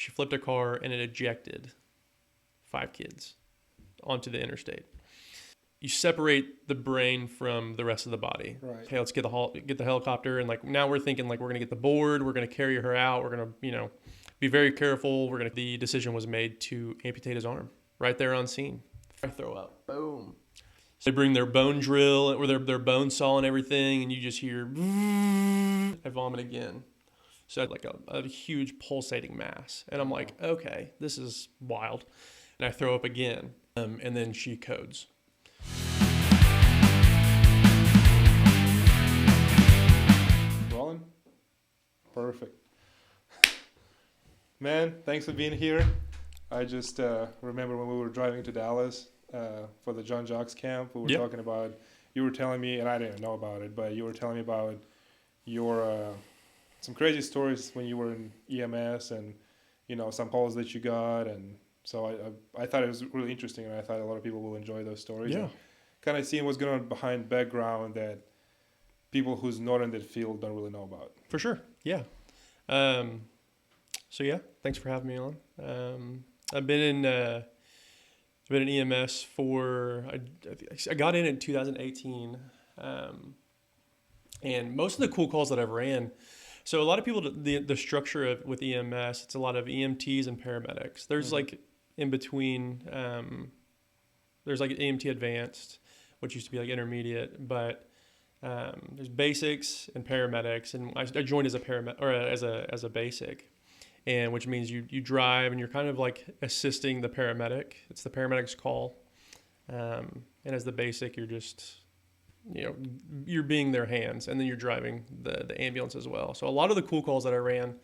She flipped a car and it ejected 5 kids onto the interstate. You separate the brain from the rest of the body. Right. Okay, let's get the helicopter, and like now we're thinking like we're gonna get the board, we're gonna carry her out, we're gonna be very careful. The decision was made to amputate his arm right there on scene. I throw up, boom. So they bring their bone drill or their bone saw and everything, and you just hear. I vomit again. So I had like a huge pulsating mass, and I'm like, okay, this is wild, and I throw up again, and then she codes. Rolling? Perfect. Man, thanks for being here. I just remember when we were driving to Dallas for the John Jocks camp, we were talking about, you were telling me, and I didn't know about it, but you were telling me about your some crazy stories when you were in EMS and, some calls that you got. And so I thought it was really interesting, and I thought a lot of people will enjoy those stories. Yeah. Kind of seeing what's going on behind background that people who's not in that field don't really know about. For sure, yeah. So yeah, thanks for having me on. I've been in EMS for I got in 2018, and most of the cool calls that I've ran. So a lot of people, the structure with EMS, it's a lot of EMTs and paramedics. There's like in between. There's like EMT advanced, which used to be like intermediate, but there's basics and paramedics, and I joined as a paramedic or as a basic, and which means you drive and you're kind of like assisting the paramedic. It's the paramedic's call, and as the basic, you're just you're being their hands, and then you're driving the ambulance as well. So a lot of the cool calls that I ran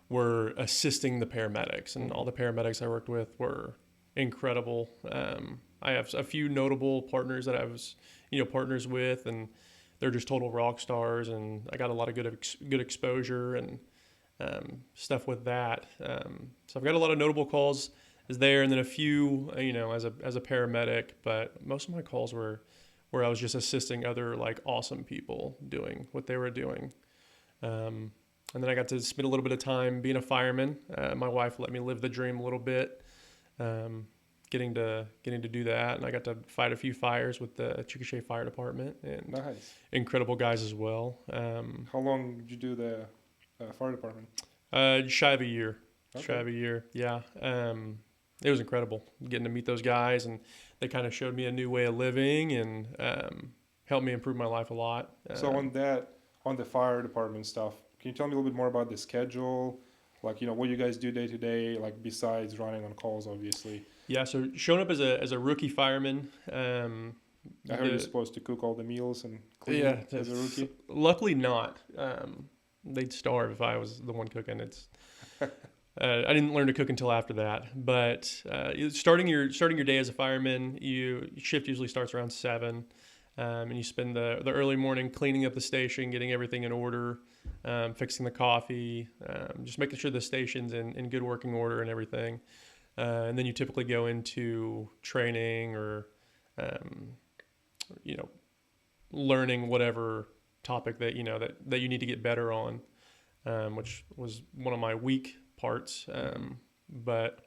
were assisting the paramedics, and all the paramedics I worked with were incredible. I have a few notable partners that I was partners with, and they're just total rock stars, and I got a lot of good exposure and stuff with that. So I've got a lot of notable calls there, and then a few as a paramedic, but most of my calls were where I was just assisting other like awesome people doing what they were doing. And then I got to spend a little bit of time being a fireman. My wife let me live the dream a little bit, getting to do that, and I got to fight a few fires with the Chickasha Fire Department, and Nice. incredible guys as well. How long did you do the fire department? Shy of a year. Okay. Shy of a year, yeah. It was incredible getting to meet those guys, and they kind of showed me a new way of living and helped me improve my life a lot. So on the fire department stuff, can you tell me a little bit more about the schedule? Like, what you guys do day to day, like besides running on calls, obviously. Yeah, so showing up as a rookie fireman. I heard you're supposed to cook all the meals and clean as a rookie. Luckily not. They'd starve if I was the one cooking. I didn't learn to cook until after that. But starting your day as a fireman, your shift usually starts around 7, and you spend the early morning cleaning up the station, getting everything in order, fixing the coffee, just making sure the station's in good working order and everything. And then you typically go into training or learning whatever topic that that you need to get better on, which was one of my weak parts, but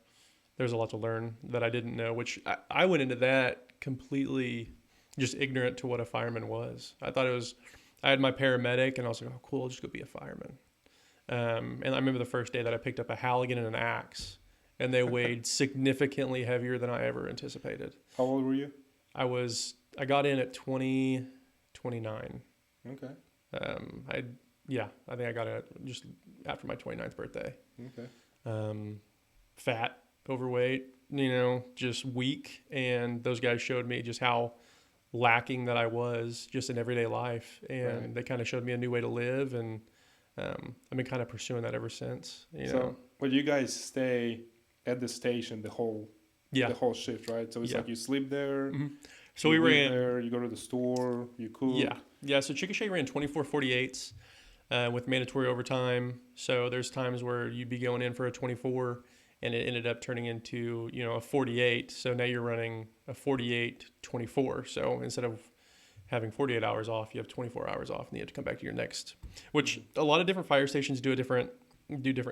there's a lot to learn that I didn't know, which I went into that completely just ignorant to what a fireman was. I thought I had my paramedic, and I was like, oh cool, I'll just go be a fireman. And I remember the first day that I picked up a Halligan and an axe, and they weighed significantly heavier than I ever anticipated. How old were you? I got in at 29. Okay. I think I got it just after my 29th birthday. Okay. Fat, overweight, just weak. And those guys showed me just how lacking that I was just in everyday life. And They kind of showed me a new way to live. And I've been kind of pursuing that ever since. So, but you guys stay at the station the whole shift, right? So it's like you sleep there. Mm-hmm. So we ran there. You go to the store. You cook. Yeah. So Chickasha ran 24/48s with mandatory overtime. So there's times where you'd be going in for a 24, and it ended up turning into a 48. So now you're running a 48/24. So instead of having 48 hours off, you have 24 hours off, and you have to come back to your next. Which a lot of different fire stations do different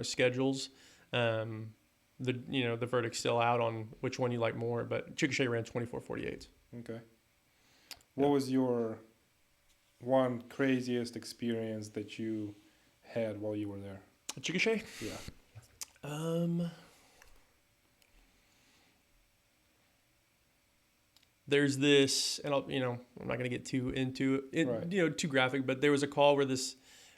schedules. The verdict's still out on which one you like more, but Chickasha ran 24:48. Okay. What was your one craziest experience that you had while you were there? Chickasha? Yeah. There's this, and I'm not gonna get too into it, Right. too graphic, but there was a call where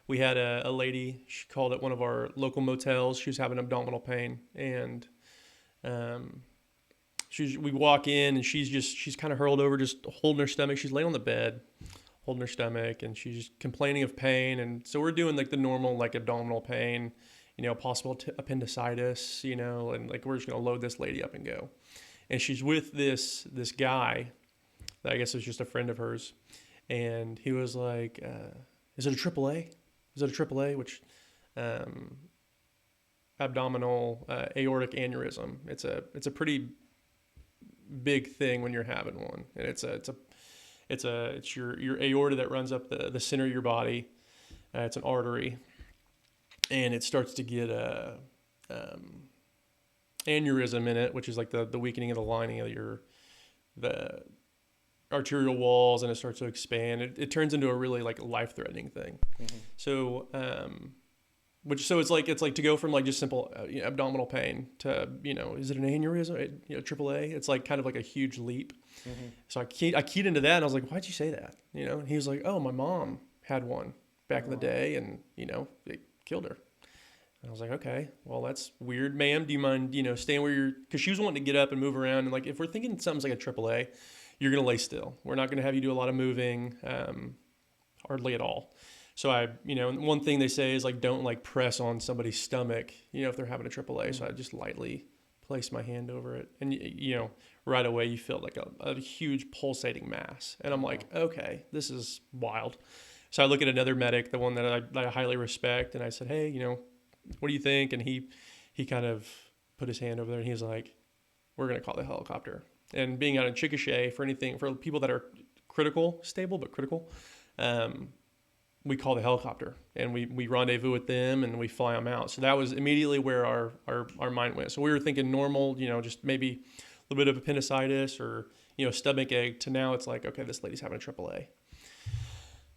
we had a lady. She called at one of our local motels. She was having abdominal pain, and we walk in, and she's kind of hurled over, just holding her stomach. She's laying on the bed, holding her stomach, and she's complaining of pain. And so we're doing like the normal like abdominal pain, possible appendicitis, and like we're just gonna load this lady up and go. And she's with this guy that I guess was just a friend of hers, and he was like, "Is it a AAA? Is it a AAA?" Which abdominal aortic aneurysm. It's a pretty big thing when you're having one, and it's your aorta that runs up the center of your body. It's an artery, and it starts to get a aneurysm in it, which is like the weakening of the lining of the arterial walls, and it starts to expand. It turns into a really like life-threatening thing. Mm-hmm. So it's like to go from like just simple abdominal pain to is it an aneurysm, AAA? It's like kind of like a huge leap. Mm-hmm. So I keyed into that, and I was like, why'd you say that? And he was like, oh, my mom had one back in the day, and it killed her. And I was like, okay, well, that's weird, ma'am. Do you mind, staying where you're, because she was wanting to get up and move around. And like, if we're thinking something's like a AAA, you're going to lay still. We're not going to have you do a lot of moving, hardly at all. So one thing they say is like, don't like press on somebody's stomach, if they're having a AAA. Mm-hmm. So I just lightly placed my hand over it. And, right away you feel like a huge pulsating mass. And I'm like, okay, this is wild. So I look at another medic, the one that I highly respect. And I said, hey, what do you think? And he kind of put his hand over there, and he was like, we're going to call the helicopter. And being out in Chickasha, for people that are stable but critical, we call the helicopter, and we rendezvous with them, and we fly them out. So that was immediately where our mind went. So we were thinking normal, just maybe a little bit of appendicitis or, stomach ache, to now it's like, okay, this lady's having a AAA.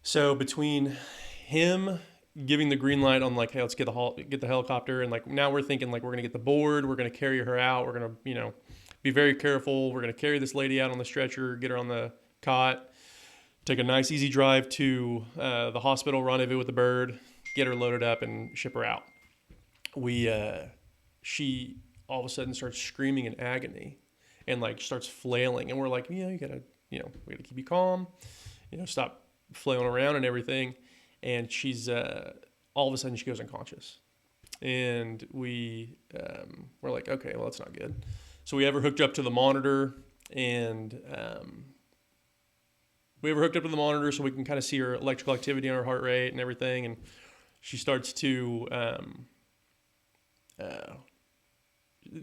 So between him giving the green light on like, hey, let's get the helicopter, and like now we're thinking like we're gonna get the board, we're gonna carry her out, we're gonna be very careful, we're gonna carry this lady out on the stretcher, get her on the cot, take a nice easy drive to the hospital, rendezvous with the bird, get her loaded up, and ship her out. She all of a sudden starts screaming in agony and like starts flailing, and we're like, you gotta we gotta keep you calm, stop flailing around and everything. And she's all of a sudden she goes unconscious, and we're like, okay, well, that's not good. So we have her hooked up to the monitor, and so we can kind of see her electrical activity on her heart rate and everything. And she starts to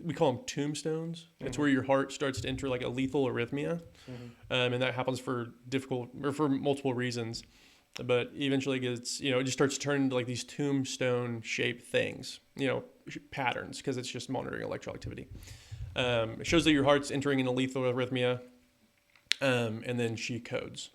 we call them tombstones. Mm-hmm. It's where your heart starts to enter like a lethal arrhythmia, and that happens for multiple reasons. But eventually it just starts to turn into like these tombstone shaped things, patterns, because it's just monitoring electrical activity. It shows that your heart's entering in a lethal arrhythmia, and then she codes.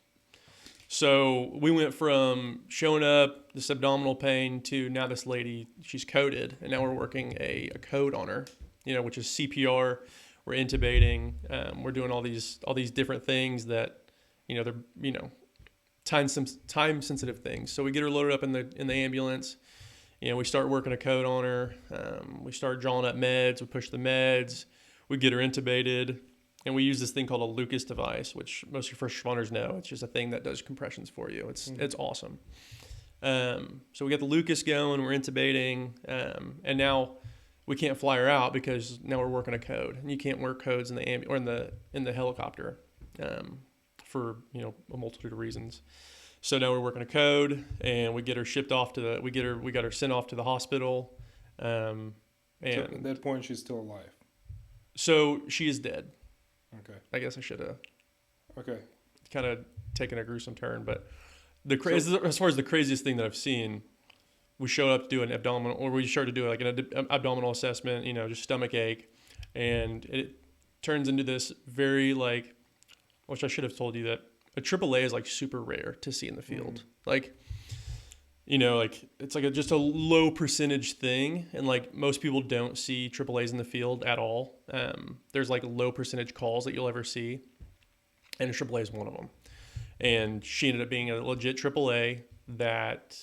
So we went from showing up, this abdominal pain, to now this lady, she's coded, and now we're working a code on her, which is CPR. We're intubating. We're doing all these different things that, they're, time sensitive things. So we get her loaded up in the ambulance. We start working a code on her. We start drawing up meds. We push the meds. We get her intubated, and we use this thing called a Lucas device, which most of your first responders know. It's just a thing that does compressions for you. It's awesome. So we got the Lucas going. We're intubating, and now we can't fly her out because now we're working a code, and you can't work codes in the in the helicopter. For a multitude of reasons. So now we're working a code, and we get her shipped off to we got her sent off to the hospital. And so at that point, she's still alive. So she is dead. Okay. I guess I should have. Okay. Kind of taken a gruesome turn, but as far as the craziest thing that I've seen, we showed up to do an abdominal, or we started to do like an abdominal assessment, just stomach ache. And it turns into this very like, which I should have told you that a AAA is like super rare to see in the field. Like, like it's like just a low percentage thing. And like most people don't see AAAs in the field at all. There's like low percentage calls that you'll ever see. And a AAA is one of them. And she ended up being a legit AAA that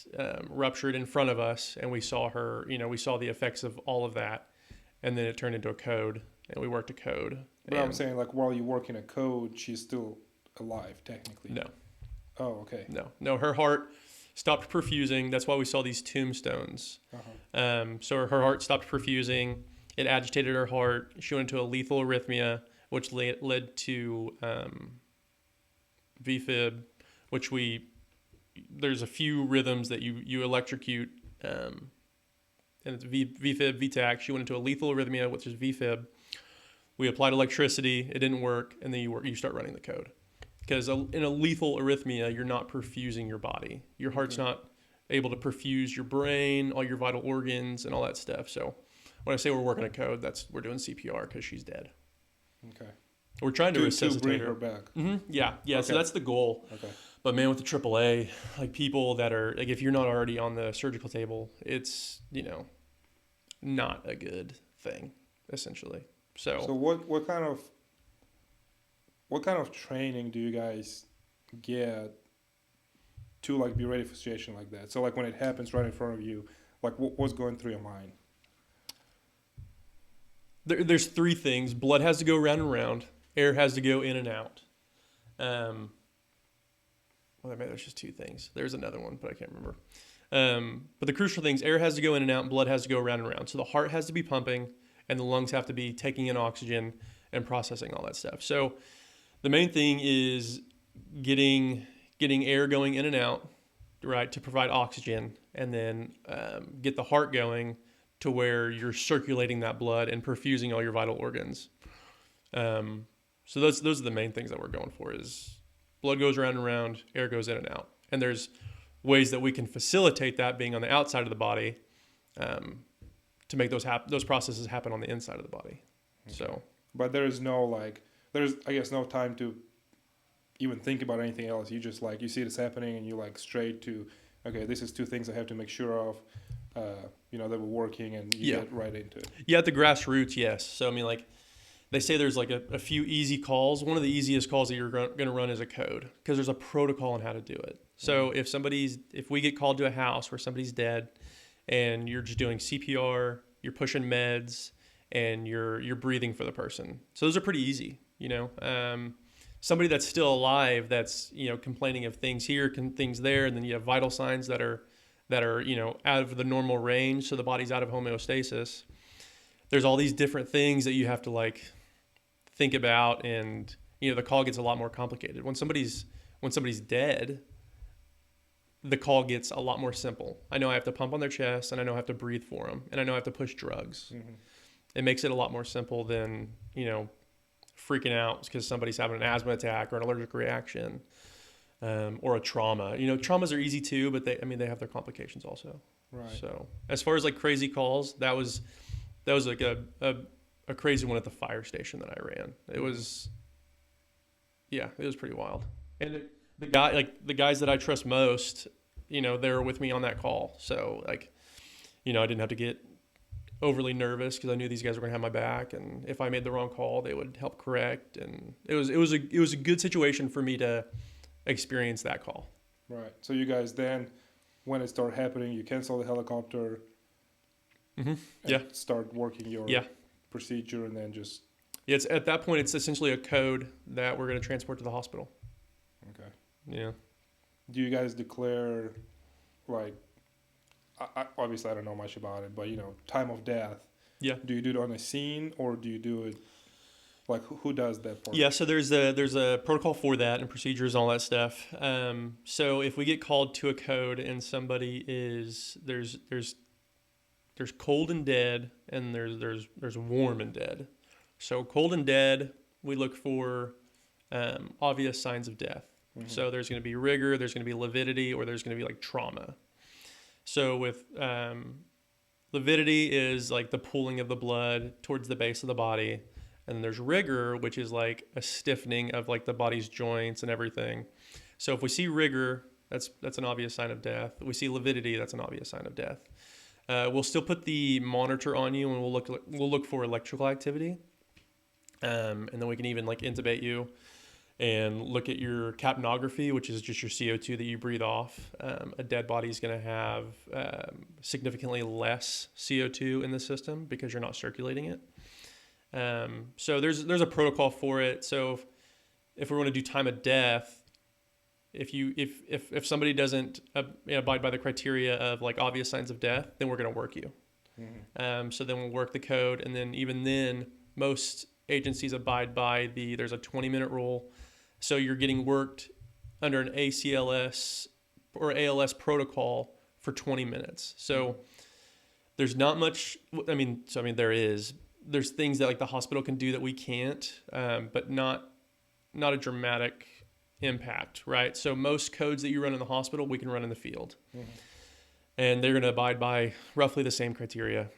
ruptured in front of us. And we saw her, we saw the effects of all of that. And then it turned into a code, and we worked a code. But I'm saying, like, while you work in a code, she's still alive, technically. No. Oh, okay. No, her heart stopped perfusing. That's why we saw these tombstones. So her heart stopped perfusing. It agitated her heart. She went into a lethal arrhythmia, which led to VFib, which there's a few rhythms that you electrocute, and it's VFib, VTAC. She went into a lethal arrhythmia, which is VFib. We applied electricity. It didn't work. And then you start running the code. Because in a lethal arrhythmia, you're not perfusing your body. Your heart's not able to perfuse your brain, all your vital organs, and all that stuff. So when I say we're working a code, we're doing CPR because she's dead. Okay. We're trying to resuscitate bring her back. Yeah. Okay. So that's the goal. Okay. But man, with the AAA, like people that are like, if you're not already on the surgical table, it's not a good thing, essentially. So what kind of training do you guys get to like be ready for a situation like that? So like when it happens right in front of you, like what's going through your mind? There's three things. Blood has to go round and round. Air has to go in and out. Well, maybe there's just two things. There's another one, but I can't remember. But the crucial things, air has to go in and out, and blood has to go around and around. So the heart has to be pumping, and the lungs have to be taking in oxygen and processing all that stuff. So the main thing is getting air going in and out, right, to provide oxygen, and then get the heart going to where you're circulating that blood and perfusing all your vital organs. So those are the main things that we're going for is blood goes around and around, air goes in and out. And there's ways that we can facilitate that being on the outside of the body to make those processes happen on the inside of the body. Okay. So, but there's I guess no time to even think about anything else. You just you see this happening and you straight to, okay, this is two things I have to make sure of, that we're working, and you get right into it. Yeah, at the grassroots, yes. So, I mean, they say there's a few easy calls. One of the easiest calls that you're going to run is a code because there's a protocol on how to do it. So if we get called to a house where somebody's dead and you're just doing CPR, you're pushing meds, and you're breathing for the person. So those are pretty easy, somebody that's still alive that's, complaining of things here, things there, and then you have vital signs that are out of the normal range, so the body's out of homeostasis. There's all these different things that you have to think about, and the call gets a lot more complicated. When somebody's dead, the call gets a lot more simple. I know I have to pump on their chest, and I know I have to breathe for them, and I know I have to push drugs. Mm-hmm. It makes it a lot more simple than freaking out because somebody's having an asthma attack or an allergic reaction, or a trauma. Traumas are easy too, but they have their complications also. Right. So as far as crazy calls, that was a crazy one at the fire station that I ran. It was pretty wild. And the guys that I trust most, they were with me on that call. So I didn't have to get overly nervous because I knew these guys were going to have my back, and if I made the wrong call, they would help correct. And it was a good situation for me to experience that call. Right. So you guys then, when it started happening, you cancel the helicopter. Mm-hmm. Yeah. Start working your procedure, and then just. Yeah, it's at that point it's essentially a code that we're going to transport to the hospital. Okay. Yeah. Do you guys declare, obviously I don't know much about it, but time of death? Yeah. Do you do it on a scene, or do you do it? Who does that part? Yeah, so there's a protocol for that and procedures and all that stuff. So if we get called to a code and somebody there's cold and dead, and there's warm and dead. So cold and dead, we look for obvious signs of death. Mm-hmm. So there's going to be rigor, there's going to be lividity, or there's going to be trauma. So with lividity is like the pooling of the blood towards the base of the body. And there's rigor, which is like a stiffening of like the body's joints and everything. So if we see rigor, that's an obvious sign of death. If we see lividity, that's an obvious sign of death. We'll still put the monitor on you, and we'll look for electrical activity, and then we can even like intubate you and look at your capnography, which is just your CO2 that you breathe off. A dead body is going to have significantly less CO2 in the system because you're not circulating it. So there's a protocol for it. So if we want to do time of death, if somebody doesn't abide by the criteria of like obvious signs of death, then we're going to work you. Mm-hmm. So then we'll work the code, and then even then, most agencies abide by there's a 20-minute rule. So you're getting worked under an ACLS or ALS protocol for 20 minutes. So there's not much. There's things that like the hospital can do that we can't, but not a dramatic impact, right? So most codes that you run in the hospital, we can run in the field. Mm-hmm. And they're going to abide by roughly the same criteria.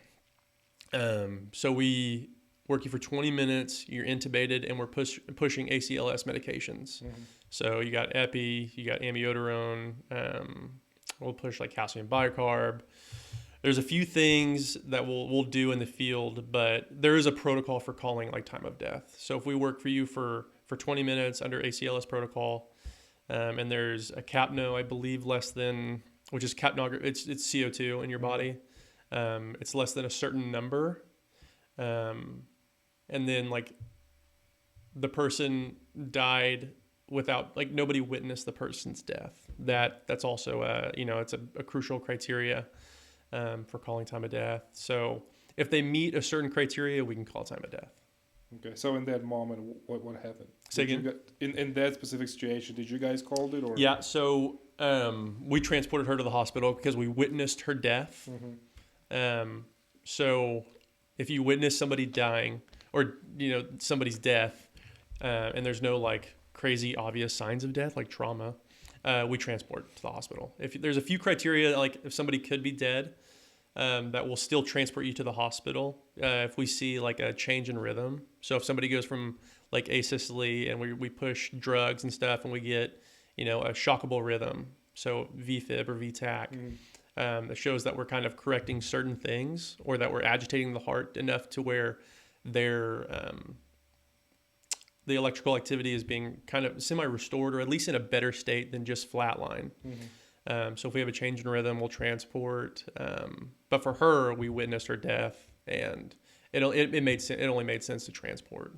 So we work you for 20 minutes, you're intubated, and we're pushing ACLS medications. Mm-hmm. So you got epi, you got amiodarone, we'll push like calcium bicarb. There's a few things that we'll do in the field, but there is a protocol for calling like time of death. So if we work for you for 20 minutes under ACLS protocol, and there's a capno, I believe which is capnography, it's CO2 in your body. It's less than a certain number. And then like the person died without, like nobody witnessed the person's death. That's also it's a crucial criteria for calling time of death. So if they meet a certain criteria, we can call time of death. Okay, so in that moment, what happened? Say again? In that specific situation, did you guys call it? Or? Yeah, so we transported her to the hospital because we witnessed her death. Mm-hmm. So if you witness somebody dying or somebody's death, and there's no like crazy obvious signs of death like trauma, we transport to the hospital. If there's a few criteria, like if somebody could be dead, that will still transport you to the hospital. If we see like a change in rhythm, so if somebody goes from like asystole and we push drugs and stuff and we get a shockable rhythm, so VFib or VTAC, mm-hmm. That shows that we're kind of correcting certain things or that we're agitating the heart enough to where the electrical activity is being kind of semi-restored or at least in a better state than just flatline. Mm-hmm. So if we have a change in rhythm, we'll transport. But for her, we witnessed her death, and it only made sense to transport.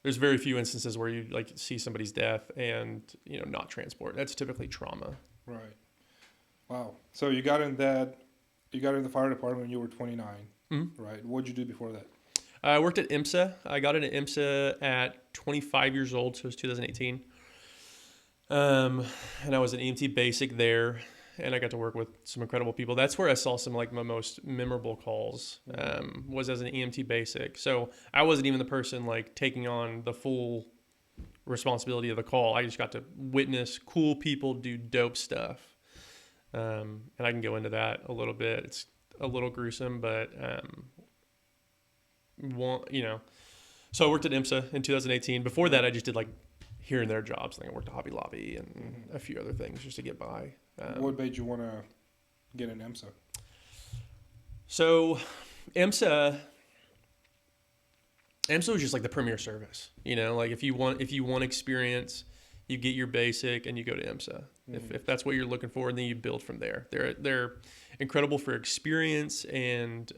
There's very few instances where you like see somebody's death and not transport. That's typically trauma. Right. Wow. So you got in the fire department when you were 29, mm-hmm. right? What did you do before that? I worked at IMSA. I got into IMSA at 25 years old, so it was 2018. And I was an EMT basic there, and I got to work with some incredible people. That's where I saw some like my most memorable calls, was as an EMT basic. So I wasn't even the person like taking on the full responsibility of the call. I just got to witness cool people do dope stuff. And I can go into that a little bit. It's a little gruesome, but so I worked at IMSA in 2018. Before that, I just did like here and there jobs. Like I worked at Hobby Lobby and mm-hmm. a few other things just to get by. What made you want to get in IMSA? So IMSA was just like the premier service. Like if you want experience, you get your basic and you go to IMSA. Mm-hmm. If that's what you're looking for, and then you build from there. They're incredible for experience, and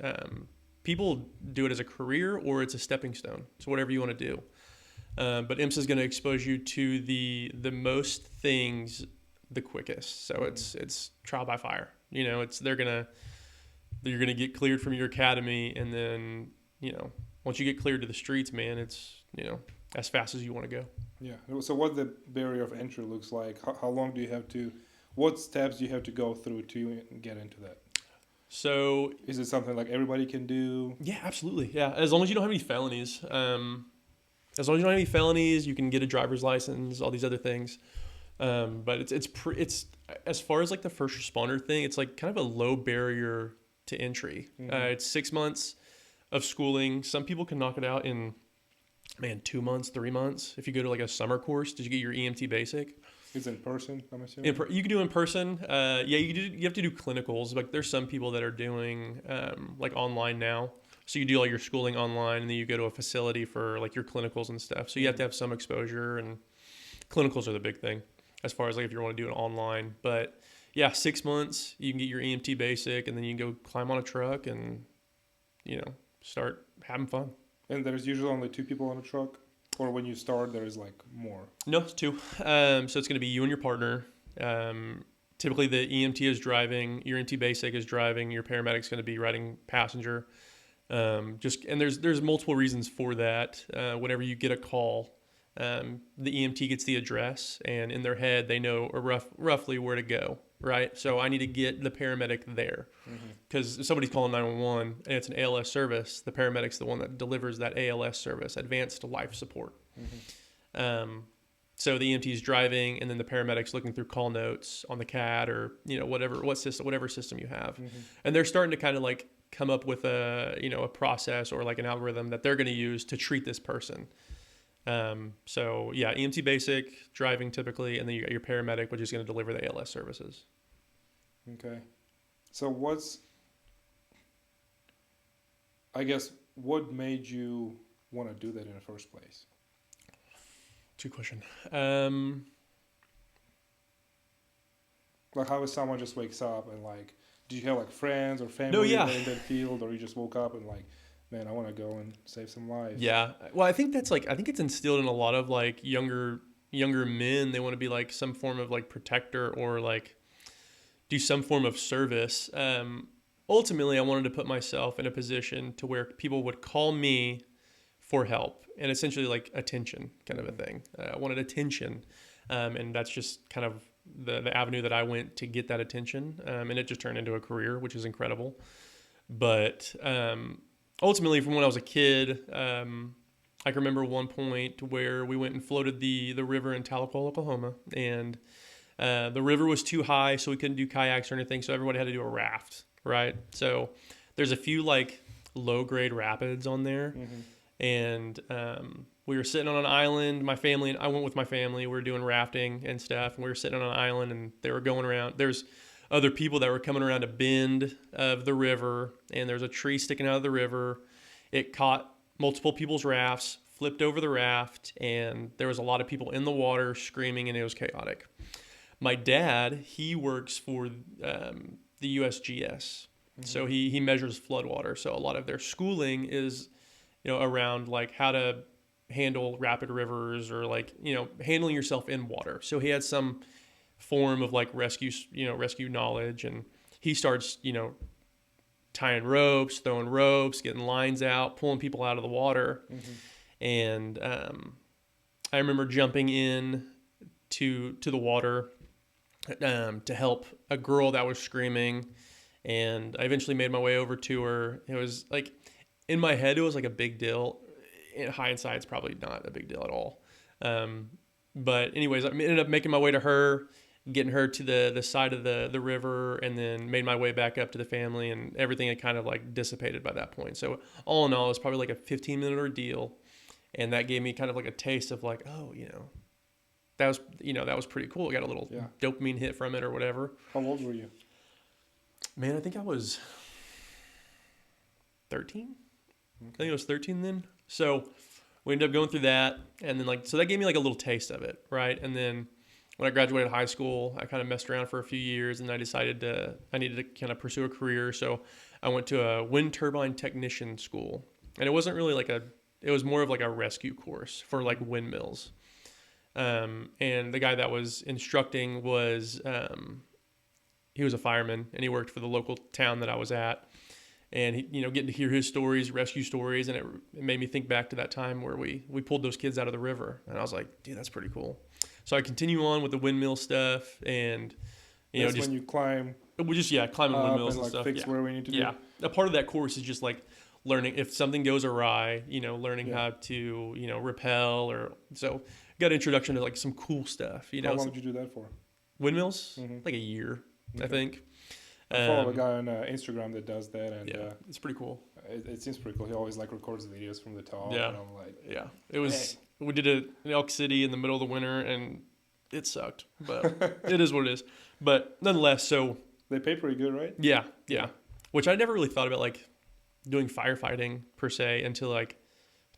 people do it as a career or it's a stepping stone. So whatever you want to do. But IMSA is going to expose you to the most things the quickest. So it's trial by fire. You're gonna get cleared from your academy, and then once you get cleared to the streets, man, it's as fast as you want to go. Yeah. So what the barrier of entry looks like? How long do you have to? What steps do you have to go through to get into that? So is it something like everybody can do? Yeah, absolutely. Yeah, as long as you don't have any felonies. You can get a driver's license, all these other things. But it's as far as like the first responder thing, it's like kind of a low barrier to entry. It's 6 months of schooling. Some people can knock it out in, 2 months, 3 months. If you go to like a summer course, did you get your EMT basic? It's in person, I'm assuming? You can do in person. You have to do clinicals. Like there's some people that are doing like online now. So you do all your schooling online and then you go to a facility for like your clinicals and stuff. So you have to have some exposure, and clinicals are the big thing as far as like if you want to do it online. But yeah, 6 months, you can get your EMT basic and then you can go climb on a truck and, start having fun. And there's usually only 2 people on a truck? Or when you start, there's like more? No, it's 2. So it's going to be you and your partner. Typically the EMT is driving, your EMT basic is driving, your paramedic's going to be riding passenger. And there's multiple reasons for that. Whenever you get a call, the EMT gets the address, and in their head they know roughly where to go, right? So I need to get the paramedic there, because if somebody's calling 911 and it's an ALS service, the paramedic's the one that delivers that ALS service, advanced life support. So the EMT is driving, and then the paramedic's looking through call notes on the CAD or whatever system you have, and they're starting to kind of like come up with a process or like an algorithm that they're going to use to treat this person. So yeah, EMT basic, driving typically, and then you got your paramedic, which is going to deliver the ALS services. Okay. So what made you want to do that in the first place? Good question. Like how if someone just wakes up and like, do you have like friends or family in that field, or you just woke up and like, man, I want to go and save some lives? Yeah. Well, I think it's instilled in a lot of like younger men. They want to be like some form of like protector or like do some form of service. Ultimately, I wanted to put myself in a position to where people would call me for help, and essentially like attention kind of a thing. I wanted attention. And that's just kind of the avenue that I went to get that attention. And it just turned into a career, which is incredible. But ultimately, from when I was a kid, I can remember one point where we went and floated the river in Tahlequah, Oklahoma. And the river was too high, so we couldn't do kayaks or anything. So everybody had to do a raft, right? So there's a few like low-grade rapids on there. And we were sitting on an island, I went with my family. We were doing rafting and stuff, and we were sitting on an island, and they were going around. There's other people that were coming around a bend of the river, and there's a tree sticking out of the river. It caught multiple people's rafts, flipped over the raft, and there was a lot of people in the water screaming, and it was chaotic. My dad, he works for the USGS, so he measures floodwater. So a lot of their schooling is around like how to handle rapid rivers or like, handling yourself in water. So he had some form of like rescue knowledge, and he starts, tying ropes, throwing ropes, getting lines out, pulling people out of the water. And I remember jumping in to the water to help a girl that was screaming, and I eventually made my way over to her. It was like, in my head, it was like a big deal. In hindsight, it's probably not a big deal at all. But anyways, I ended up making my way to her, getting her to the side of the river, and then made my way back up to the family, and everything had kind of like dissipated by that point. So all in all, it was probably like a 15-minute ordeal. And that gave me kind of like a taste of like, oh, that was pretty cool. I got a little dopamine hit from it or whatever. How old were you? Man, I think I was 13. I think I was 13 then. So we ended up going through that. And then so that gave me like a little taste of it. Right. And then when I graduated high school, I kind of messed around for a few years, and I decided I needed to kind of pursue a career. So I went to a wind turbine technician school, and it wasn't really it was more of like a rescue course for like windmills. And the guy that was instructing was, he was a fireman, and he worked for the local town that I was at. And he, getting to hear his stories, rescue stories, and it made me think back to that time where we pulled those kids out of the river, and I was like, dude, that's pretty cool. So I continue on with the windmill stuff, and that's when you climb. We just climbing windmills and stuff. Fix where we need to do. Yeah, a part of that course is just like learning if something goes awry. Learning how to rappel, or so got an introduction to like some cool stuff. How long did you do that for? windmills, like a year, I think. I follow a guy on Instagram that does that, and it's pretty cool. It seems pretty cool. He always like records videos from the top, Yeah. and I'm like, it was. Hey. We did it in Elk City in the middle of the winter, and it sucked, but it is what it is. But nonetheless, so they pay pretty good, right? Yeah. Which I never really thought about like doing firefighting per se until like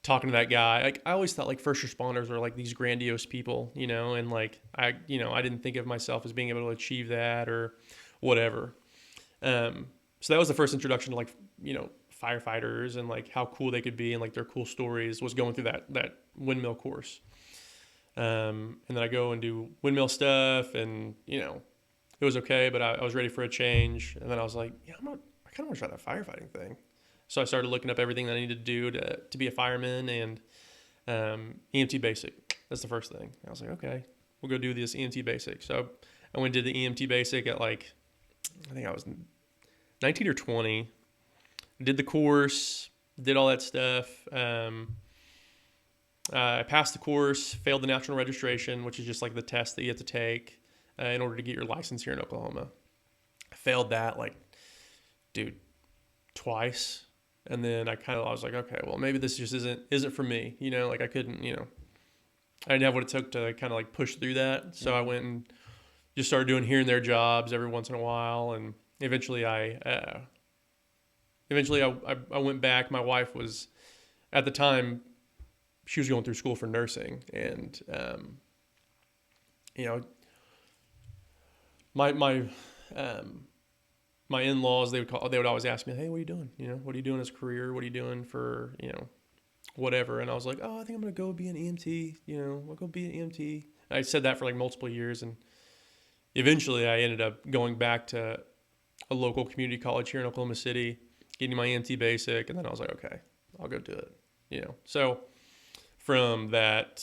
talking to that guy. Like I always thought like first responders were like these grandiose people, you know, and like I didn't think of myself as being able to achieve that or whatever. So that was the first introduction to like, you know, firefighters and like how cool they could be and like their cool stories was going through that windmill course. And then I go and do windmill stuff and, you know, it was okay, but I was ready for a change. And then I was like, I kind of want to try that firefighting thing. So I started looking up everything that I needed to do to be a fireman and EMT basic. That's the first thing. I was like, okay, we'll go do this EMT basic. So I went and did the EMT basic at like, I think I was 19 or 20. Did the course, did all that stuff. I passed the course, failed the national registration, which is just like the test that you have to take in order to get your license here in Oklahoma. I failed that like, dude, twice. And then I was like, okay, well, maybe this just isn't for me. You know, like I couldn't, you know, I didn't have what it took to kind of like push through that. So I went and just started doing here and there jobs every once in a while. And eventually I went back. My wife was, at the time, she was going through school for nursing. And, you know, my in-laws, they would always ask me, hey, what are you doing? You know, what are you doing as a career? What are you doing for, you know, whatever? And I was like, oh, I think I'm going to go be an EMT. You know, I'll go be an EMT. I said that for like multiple years. And eventually I ended up going back to a local community college here in Oklahoma City, getting my EMT basic. And then I was like, okay, I'll go do it. You know, so from the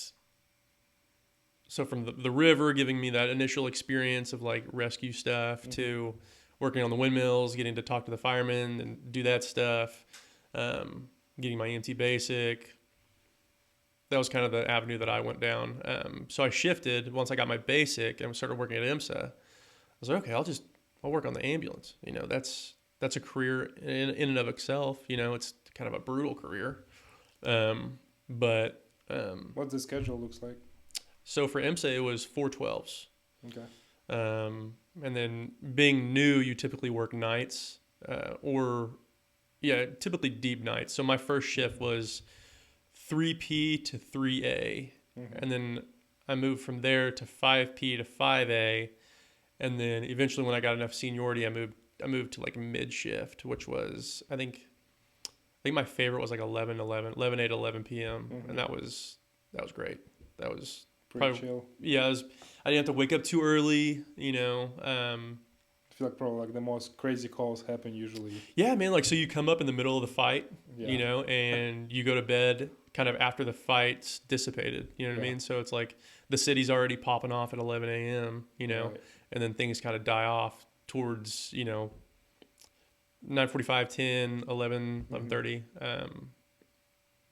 river giving me that initial experience of like rescue stuff to working on the windmills, getting to talk to the firemen and do that stuff, getting my EMT basic. That was kind of the avenue that I went down. So I shifted once I got my basic and started working at EMSA. I was like, okay, I'll work on the ambulance. You know, that's a career in and of itself. You know, it's kind of a brutal career. What the schedule looks like? So for EMSA, it was 412s. Okay. And then being new, you typically work nights typically deep nights. So my first shift was 3P to 3A. And then I moved from there to 5P to 5A. And then eventually when I got enough seniority, I moved to like mid shift, which was, I think my favorite was like 11 A to 11 PM. And that was great. That was pretty chill. Yeah, I didn't have to wake up too early, you know. I feel like probably like the most crazy calls happen usually. Yeah, man. Like, so you come up in the middle of the fight, you know, and you go to bed kind of after the fight's dissipated. You know what I mean? So it's like the city's already popping off at 11 a.m., you know, and then things kind of die off towards, you know, 9:45, 10, 11, 11:30.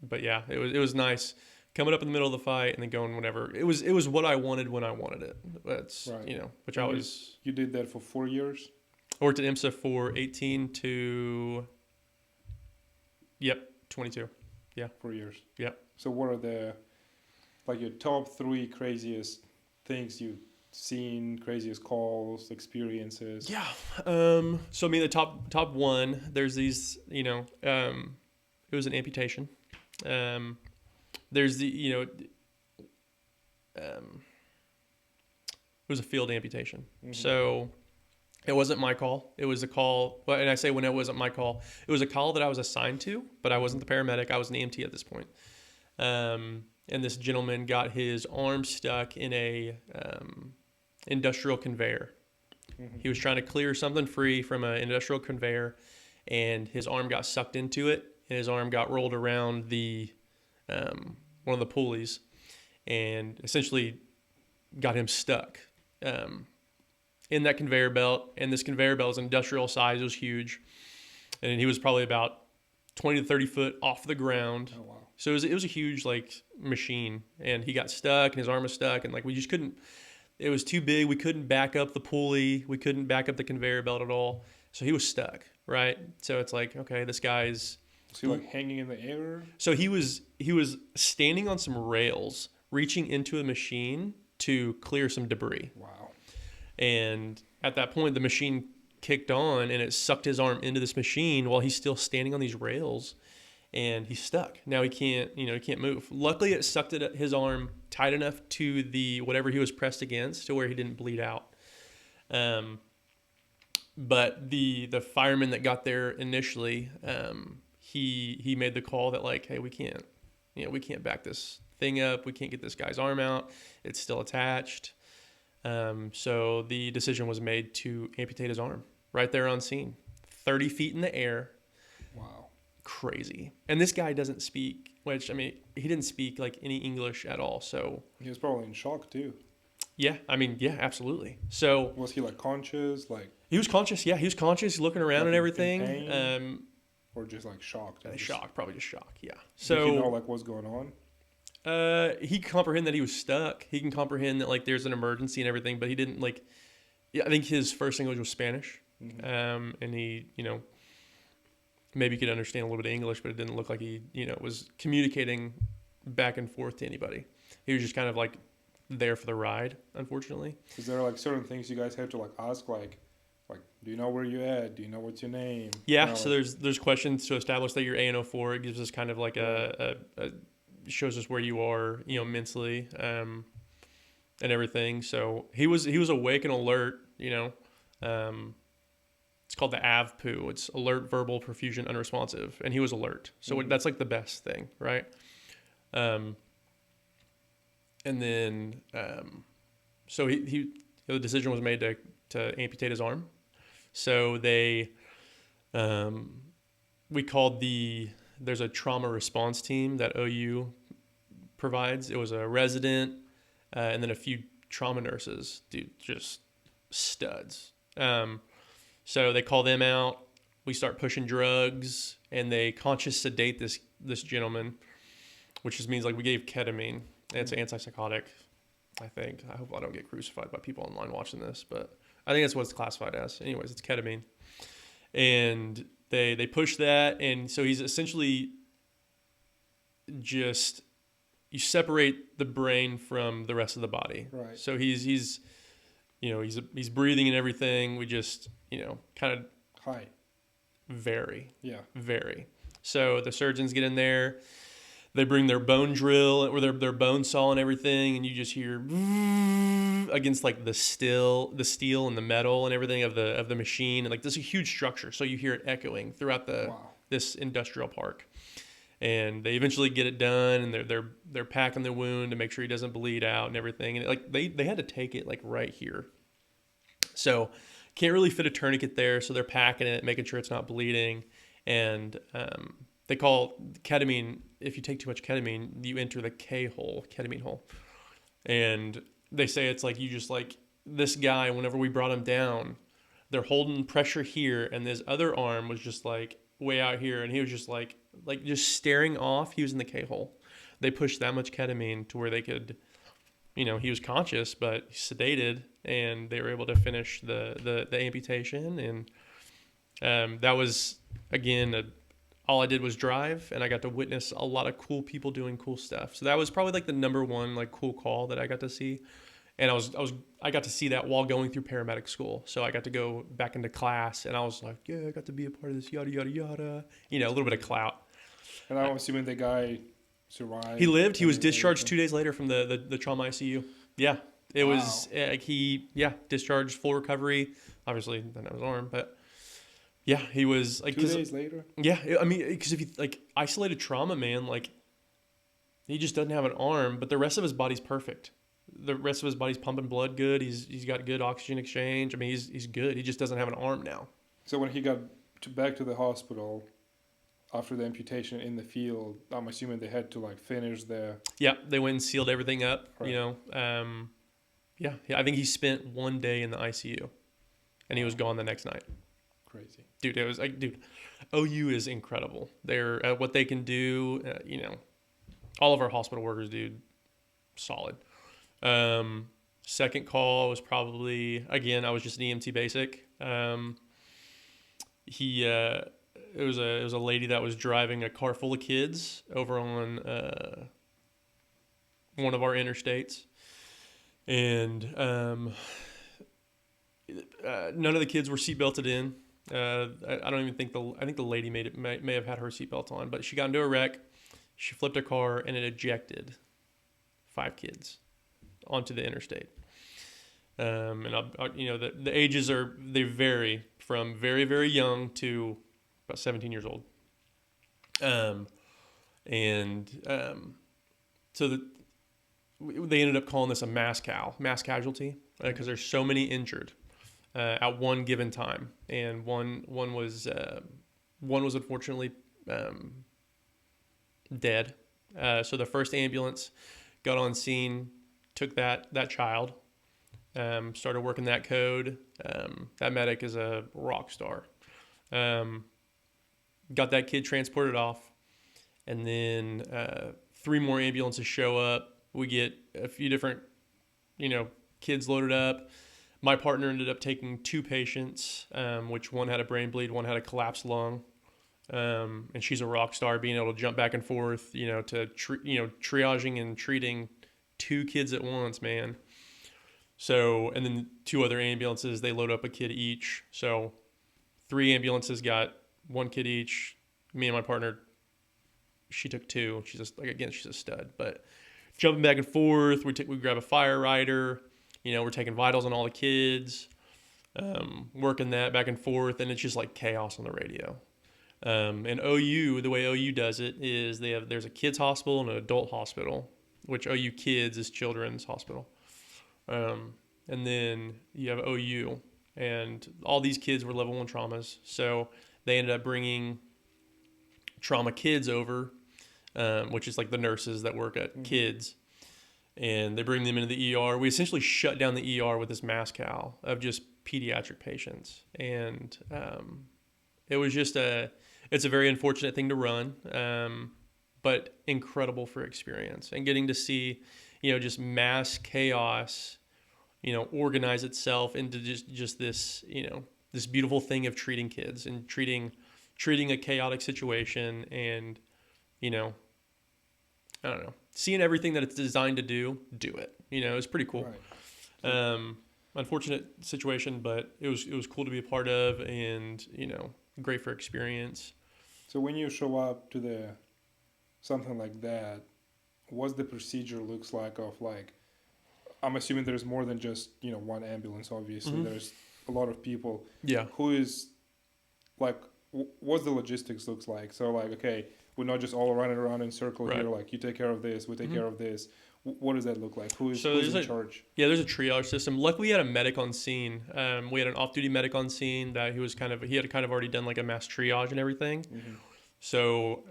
But yeah, it was nice coming up in the middle of the fight and then going whenever. It was what I wanted when I wanted it. That's, you know, which and I was. You did that for 4 years? I worked at IMSA for 18 to, 22. Yeah. 4 years. Yeah. So what are your top 3 craziest things you've seen, craziest calls, experiences? Yeah. So I mean, the top one, there's these, you know, it was an amputation. There's the, you know, it was a field amputation. So it wasn't my call. It was a call. Well, and I say when it wasn't my call, it was a call that I was assigned to, but I wasn't the paramedic. I was an EMT at this point. And this gentleman got his arm stuck in a industrial conveyor. He was trying to clear something free from an industrial conveyor, and his arm got sucked into it, and his arm got rolled around the one of the pulleys, and essentially got him stuck in that conveyor belt. And this conveyor belt was industrial size; it was huge, and he was probably about 20 to 30 foot off the ground. Oh wow! So it was a huge like machine, and he got stuck, and his arm was stuck, and like we just couldn't. It was too big. We couldn't back up the pulley. We couldn't back up the conveyor belt at all. So he was stuck, right? So it's like, okay, this guy's... Was he like hanging in the air? So he was standing on some rails, reaching into a machine to clear some debris. Wow. And at that point, the machine kicked on and it sucked his arm into this machine while he's still standing on these rails. And he's stuck. Now he can't move. Luckily, it sucked his arm tight enough to the whatever he was pressed against to where he didn't bleed out. But the fireman that got there initially, he made the call that like, hey, we can't back this thing up. We can't get this guy's arm out. It's still attached. So the decision was made to amputate his arm right there on scene, 30 feet in the air. Wow. Crazy. And this guy doesn't speak, which, I mean, he didn't speak like any English at all. So he was probably in shock too. Yeah. I mean, yeah, absolutely. So was he like conscious? Like he was conscious. Yeah. He was conscious. He's looking around like and everything. In pain, or just like shocked? Shock, probably just shock. Yeah. So did he know like what's going on? He can comprehend that he was stuck. He can comprehend that like there's an emergency and everything, but he didn't like, yeah, I think his first language was Spanish. Mm-hmm. And he, maybe could understand a little bit of English, but it didn't look like he, was communicating back and forth to anybody. He was just kind of like there for the ride, unfortunately. Is there like certain things you guys have to like ask, like, do you know where you're at? Do you know what's your name? Yeah. So there's questions to establish that you're ANO4. It gives us kind of like a shows us where you are, mentally, and everything. So he was awake and alert, it's called the AVPU. It's alert, verbal, perfusion, unresponsive. And he was alert. So that's like the best thing, right? And then, so the decision was made to amputate his arm. So we called there's a trauma response team that OU provides. It was a resident, and then a few trauma nurses, dude, just studs. So they call them out. We start pushing drugs, and they conscious sedate this gentleman, which just means like we gave ketamine. And it's an antipsychotic, I think. I hope I don't get crucified by people online watching this, but I think that's what it's classified as. Anyways, it's ketamine. And they push that, and so he's essentially just, you separate the brain from the rest of the body. Right. So he's breathing and everything. We just, kind of high. Very. Yeah. Very. So the surgeons get in there. They bring their bone drill or their bone saw and everything, and you just hear against like the steel and the metal and everything of the machine, and like this is a huge structure, so you hear it echoing throughout this industrial park. And they eventually get it done, and they're packing the wound to make sure he doesn't bleed out and everything. And like they had to take it like right here, so can't really fit a tourniquet there, so they're packing it, making sure it's not bleeding, and they call ketamine, if you take too much ketamine, you enter the ketamine hole. And they say it's like you just like, this guy, whenever we brought him down, they're holding pressure here, and his other arm was just like way out here, and he was just like just staring off. He was in the K-hole. They pushed that much ketamine to where they could, he was conscious, but sedated, and they were able to finish the amputation. And that was, again, all I did was drive, and I got to witness a lot of cool people doing cool stuff. So that was probably like the number one like cool call that I got to see. And I got to see that while going through paramedic school. So I got to go back into class, and I was like, yeah, I got to be a part of this, yada, yada, yada. A little bit of clout. And I'm assuming the guy survived. He lived. He was discharged 2 days later from the trauma ICU. Yeah. It was like discharged, full recovery. Obviously, didn't have his arm, but yeah, he was like 2 days later. Yeah, I mean, because if you like isolated trauma, man, like he just doesn't have an arm, but the rest of his body's perfect. The rest of his body's pumping blood good. He's got good oxygen exchange. I mean, he's good. He just doesn't have an arm now. So when he got back to the hospital after the amputation in the field, I'm assuming they had to like finish the. Yeah, they went and sealed everything up. Right. Yeah, I think he spent 1 day in the ICU, and he was gone the next night. Crazy, dude. It was like, dude, OU is incredible. They're what they can do. All of our hospital workers, dude, solid. Second call was probably, again, I was just an EMT basic. It was a lady that was driving a car full of kids over on one of our interstates, and none of the kids were seatbelted in. I don't even think I think the lady may have had her seatbelt on, but she got into a wreck. She flipped a car and it ejected 5 kids onto the interstate. And the ages they vary from very, very young to about 17 years old. So they ended up calling this a mass casualty, because there's so many injured at one given time, and one was unfortunately dead. So the first ambulance got on scene, took that child, started working that code. That medic is a rock star. Got that kid transported off, and then 3 more ambulances show up. We get a few different, kids loaded up. My partner ended up taking 2 patients, which one had a brain bleed, one had a collapsed lung. And she's a rock star, being able to jump back and forth, to triaging and treating 2 kids at once, man. So, and then 2 other ambulances, they load up a kid each. So 3 ambulances got 1 kid each. Me and my partner, she took 2. She's just she's a stud. But jumping back and forth, we grab a fire rider. We're taking vitals on all the kids, working that back and forth, and it's just like chaos on the radio. And OU, the way OU does it is there's a kids hospital and an adult hospital, which OU Kids is children's hospital. And then you have OU, and all these kids were level 1 traumas. So they ended up bringing trauma kids over, which is like the nurses that work at kids. And they bring them into the ER. We essentially shut down the ER with this mass cal of just pediatric patients. And it was just it's a very unfortunate thing to run, but incredible for experience. And getting to see, just mass chaos, organize itself into just this, this beautiful thing of treating kids and treating a chaotic situation, and, I don't know, seeing everything that it's designed to do it. It's pretty cool. Right. Unfortunate situation, but it was cool to be a part of, and, great for experience. So when you show up to something like that, what's the procedure looks like of I'm assuming there's more than just, one ambulance, obviously. Mm-hmm. There's a lot of people. Yeah. Who is, what's the logistics looks like? So, okay, we're not just all running around in circle here, you take care of this, we take care of this. What does that look like? Who's in charge? Yeah, there's a triage system. Luckily, we had a medic on scene. We had an off-duty medic on scene that he had kind of already done a mass triage and everything. Mm-hmm. So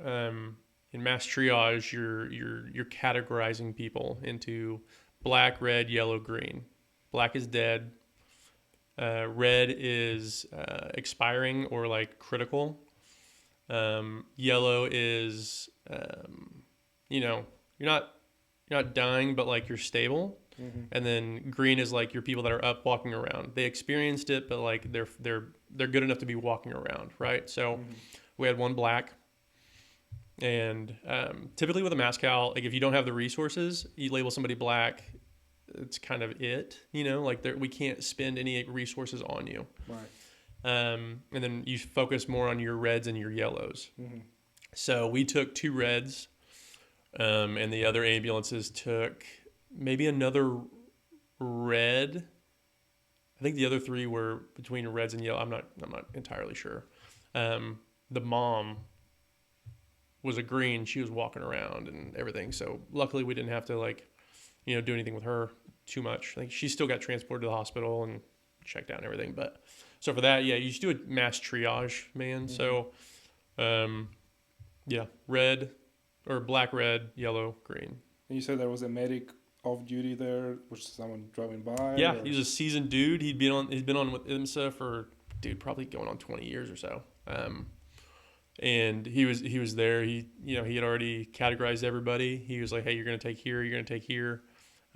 in mass triage, you're categorizing people into black, red, yellow, green. Black is dead. Red is expiring or critical. Yellow is you're not dying, but you're stable. Mm-hmm. And then green is your people that are up walking around. They experienced it, but they're good enough to be walking around, right? So we had 1 black. And typically with a mass cal, if you don't have the resources, you label somebody black, it's kind of it, we can't spend any resources on you. Right. And then you focus more on your reds and your yellows. Mm-hmm. So we took 2 reds, and the other ambulances took maybe another red. I think the other 3 were between reds and yellow. I'm not entirely sure. The mom was a green. She was walking around and everything. So luckily we didn't have to do anything with her too much. She still got transported to the hospital and checked out and everything. But so for that, you just do a mass triage, man. Mm-hmm. So, red or black, red, yellow, green. And you said there was a medic off duty there, which is someone driving by? Yeah, he was a seasoned dude. He's been on with IMSA for, probably going on 20 years or so. And he was there. He had already categorized everybody. He was like, hey, you're going to take here, you're going to take here.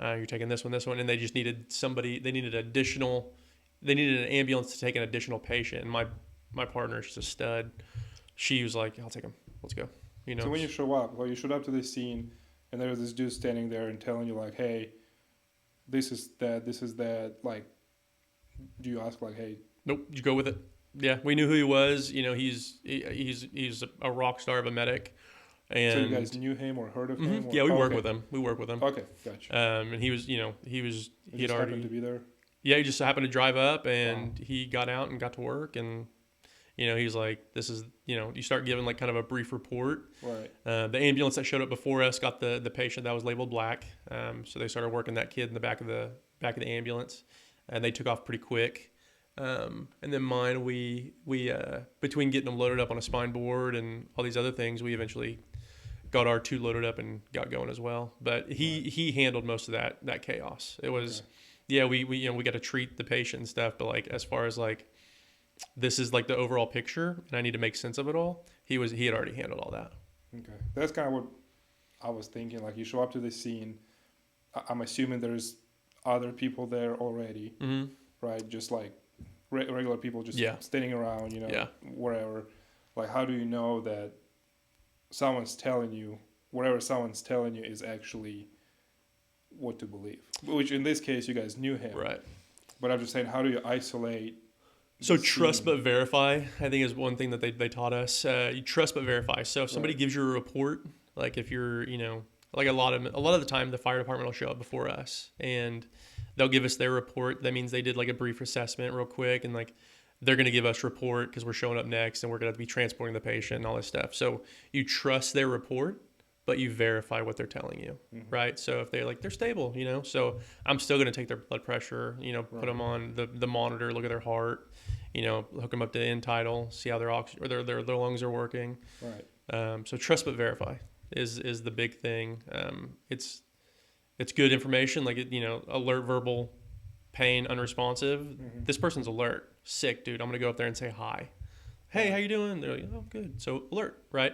You're taking this one, and they just needed somebody. They needed an ambulance to take an additional patient. And my partner, she's a stud. She was like, "I'll take him. Let's go." You know. So when you show up, well, you showed up to this scene, and there's this dude standing there and telling you like, "Hey, this is that." Like, do you ask like, "Hey"? Nope. You go with it. Yeah, we knew who he was. You know, he's a rock star of a medic. And so you guys knew him or heard of him? Or? Yeah, we work with him. Okay, gotcha. And he was, he had already happened to be there. Yeah, he just happened to drive up, and he got out and got to work, and he's like, this is, you start giving like kind of a brief report. Right. The ambulance that showed up before us got the patient that was labeled black. So they started working that kid in the back of the ambulance, and they took off pretty quick. And then mine, we between getting them loaded up on a spine board and all these other things, we eventually got our 2 loaded up and got going as well. But he handled most of that chaos. It was, we got to treat the patient and stuff, but like as far as like this is like the overall picture and I need to make sense of it all, he had already handled all that. Okay, that's kind of what I was thinking. Like you show up to the scene, I'm assuming there's other people there already, right? Just like regular people just standing around, wherever. Like how do you know that someone's telling you, whatever someone's telling you is actually what to believe? Which in this case, you guys knew him. Right. But I'm just saying, how do you isolate? So trust but verify, I think, is one thing that they taught us. You trust but verify. So if somebody gives you a report, like if you're, like a lot of the time the fire department will show up before us and they'll give us their report. That means they did like a brief assessment real quick, and like they're going to give us report because we're showing up next and we're going to be transporting the patient and all this stuff. So you trust their report, but you verify what they're telling you, right? So if they're like, they're stable, so I'm still going to take their blood pressure, put them on the monitor, look at their heart, hook them up to end tidal, see how their oxygen or their lungs are working. Right. So trust but verify is the big thing. It's good information, like alert, verbal, pain, unresponsive. This person's alert, sick, dude. I'm gonna go up there and say hi. Hey, how you doing? They're like, oh, good. So alert, right?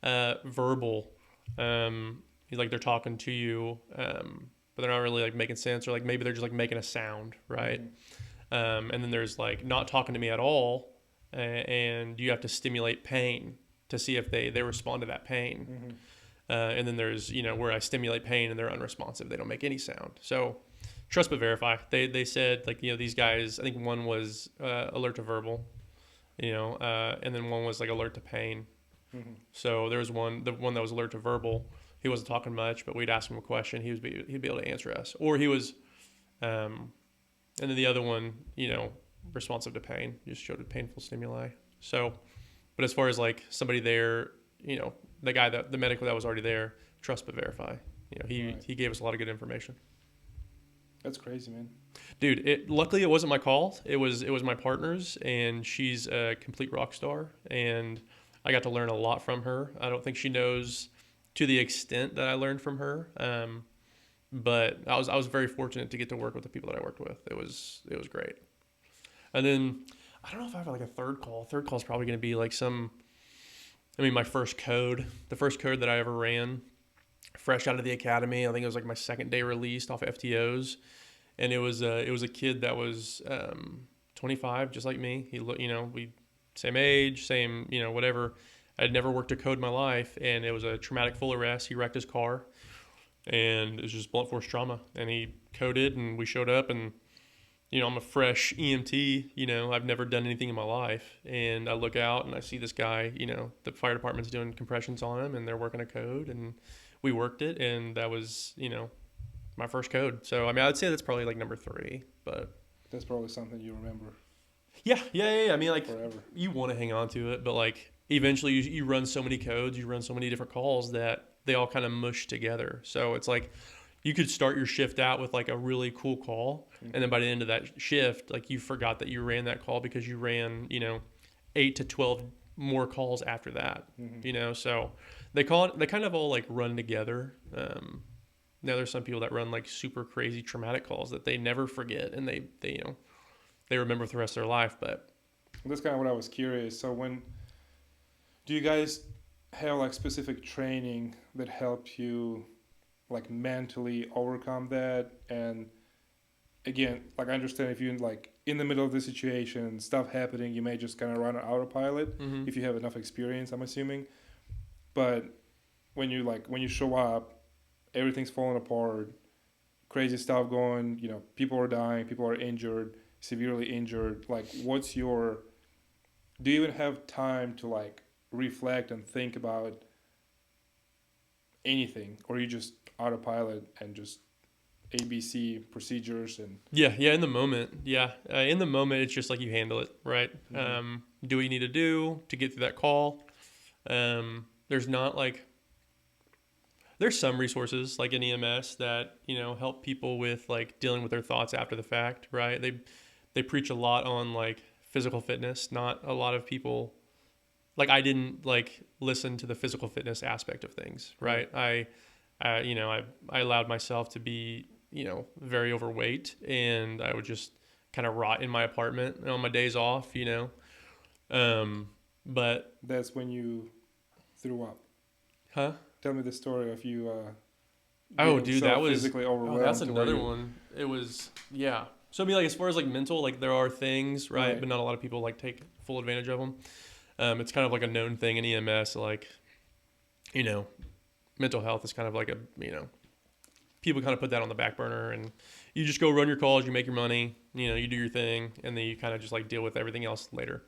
Verbal. He's like they're talking to you, but they're not really like making sense, or like maybe they're just like making a sound, right? And then there's like not talking to me at all, and you have to stimulate pain to see if they respond to that pain. And then there's where I stimulate pain and they're unresponsive. They don't make any sound. So trust but verify. They said like these guys. I think one was alert to verbal, and then one was like alert to pain. So there was the one that was alert to verbal. He wasn't talking much, but we'd ask him a question. He'd be able to answer us, or he was, and then the other one, responsive to pain, just showed painful stimuli. So, but as far as like somebody there, the medical that was already there, trust but verify. He gave us a lot of good information. That's crazy, man. Dude, luckily it wasn't my call. It was my partner's, and she's a complete rock star, and I got to learn a lot from her. I don't think she knows to the extent that I learned from her. But I was very fortunate to get to work with the people that I worked with. It was great. And then I don't know if I have like a third call. Third call is probably going to be like my first code, the first code that I ever ran, fresh out of the academy. I think it was like my second day released off of FTOs, and it was a kid that was 25, just like me. He we same age, same whatever. I'd never worked a code in my life, and it was a traumatic full arrest. He wrecked his car, and it was just blunt force trauma. And he coded, and we showed up, and I'm a fresh EMT. I've never done anything in my life, and I look out and I see this guy. The fire department's doing compressions on him, and they're working a code, and we worked it, and that was my first code. So I'd say that's probably like number 3, but that's probably something you remember. Yeah. I mean, like forever. You want to hang on to it, but like eventually you run so many codes, you run so many different calls that they all kind of mush together. So it's like you could start your shift out with like a really cool call, and then by the end of that shift, like you forgot that you ran that call because you ran 8 to 12 more calls after that. So they kind of all like run together. Now there's some people that run like super crazy traumatic calls that they never forget, and they remember for the rest of their life. But that's kind of what I was curious. So do you guys have like specific training that helped you like mentally overcome that? And again, like I understand if you're like in the middle of the situation, stuff happening, you may just kind of run on autopilot if you have enough experience, I'm assuming. But when you show up, everything's falling apart, crazy stuff going, people are dying, people are injured, severely injured. Like, do you even have time to like reflect and think about anything, or you just autopilot and just ABC procedures and yeah in the moment in the moment it's just like you handle it right. Do what you need to do to get through that call. There's not like there's some resources like in EMS that help people with like dealing with their thoughts after the fact, right? They preach a lot on like physical fitness. Not a lot of people, like I didn't like listen to the physical fitness aspect of things, right? I allowed myself to be very overweight, and I would just kind of rot in my apartment on my days off, but that's when you threw up. Huh? Tell me the story of you. Oh, dude, that was physically overwhelmed. Oh, that's another one. It was So I mean, like as far as like mental, like there are things, right? But not a lot of people like take full advantage of them. It's kind of like a known thing in EMS, like mental health is kind of like a people kind of put that on the back burner, and you just go run your calls, you make your money, you do your thing, and then you kind of just like deal with everything else later.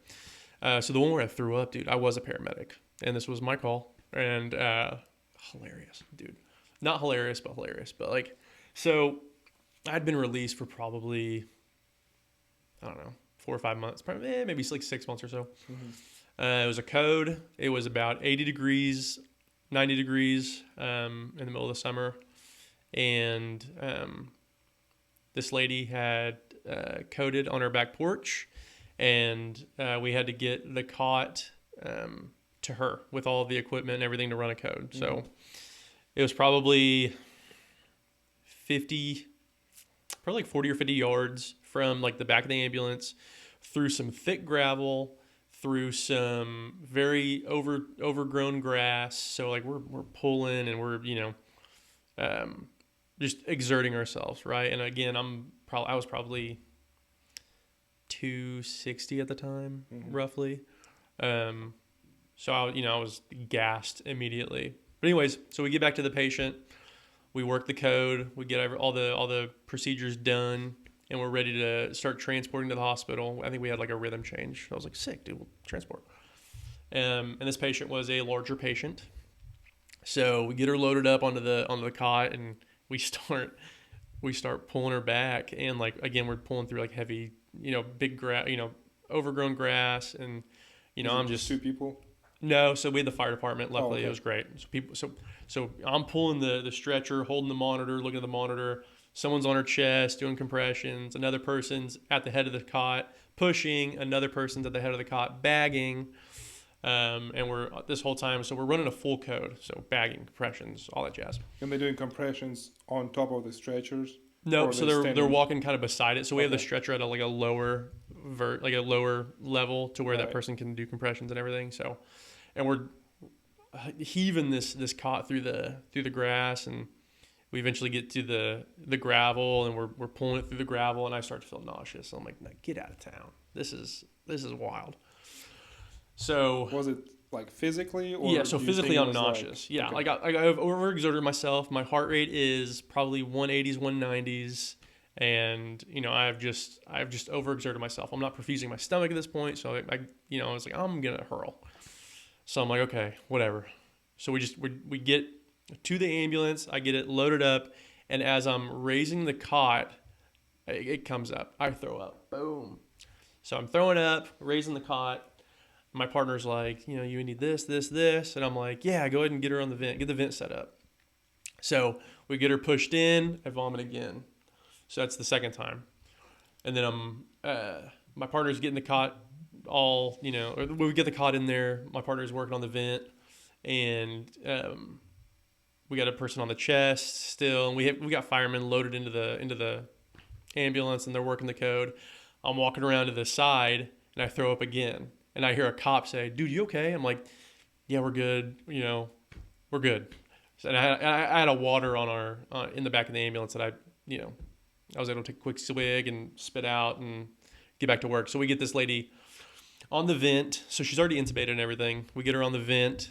So the one where I threw up, dude, I was a paramedic, and this was my call, and hilarious, dude. Not hilarious, but like, so I'd been released for probably, I don't know, 4 or 5 months, probably maybe like 6 months or so. It was a code. It was about 80 degrees, 90 degrees in the middle of the summer. And this lady had coded on her back porch, and we had to get the cot to her with all the equipment and everything to run a code. So it was probably like 40 or 50 yards from like the back of the ambulance through some thick gravel, through some very overgrown grass. So like we're pulling and we're just exerting ourselves, right? And again, I was probably 260 at the time, roughly. So I was gassed immediately. But anyways, so we get back to the patient, we work the code, we get all the procedures done, and we're ready to start transporting to the hospital. I think we had like a rhythm change. I was like, sick, dude, we'll transport. And this patient was a larger patient. So we get her loaded up onto the cot, and we start pulling her back, and like again we're pulling through like heavy, big grass, overgrown grass, and I'm just 2 people. No, so we had the fire department. Luckily, okay. It was great. So I'm pulling the stretcher, holding the monitor, looking at the monitor. Someone's on her chest doing compressions. Another person's at the head of the cot pushing. Another person's at the head of the cot bagging. And we're this whole time, so we're running a full code. So bagging, compressions, all that jazz. And they're doing compressions on top of the stretchers. No, so they're walking kind of beside it. So we have the stretcher at a lower level to where that person can do compressions and everything. So, and we're heaving this cot through the grass, and we eventually get to the gravel, and we're pulling it through the gravel, and I start to feel nauseous. So I'm like, no, get out of town. This is wild. So was it like physically? Or yeah, so physically I'm nauseous. Like I've overexerted myself. My heart rate is probably 180s, 190s, and I've just overexerted myself. I'm not perfusing my stomach at this point, so I was like, I'm gonna hurl. So I'm like, okay, whatever. So we get to the ambulance. I get it loaded up, and as I'm raising the cot, it comes up. I throw up. Boom. So I'm throwing up, raising the cot. My partner's like, you need this, and I'm like, yeah, go ahead and get her on the vent, get the vent set up. So we get her pushed in. I vomit again. So that's the second time, and then my partner's getting the cot all, or we get the cot in there. My partner's working on the vent, and we got a person on the chest still, and we got firemen loaded into the ambulance, and they're working the code. I'm walking around to the side, and I throw up again, and I hear a cop say, "Dude, you okay?" I'm like, "Yeah, we're good. We're good." And I had a water on in the back of the ambulance that I was able to take a quick swig and spit out and get back to work. So we get this lady on the vent. So she's already intubated and everything. We get her on the vent.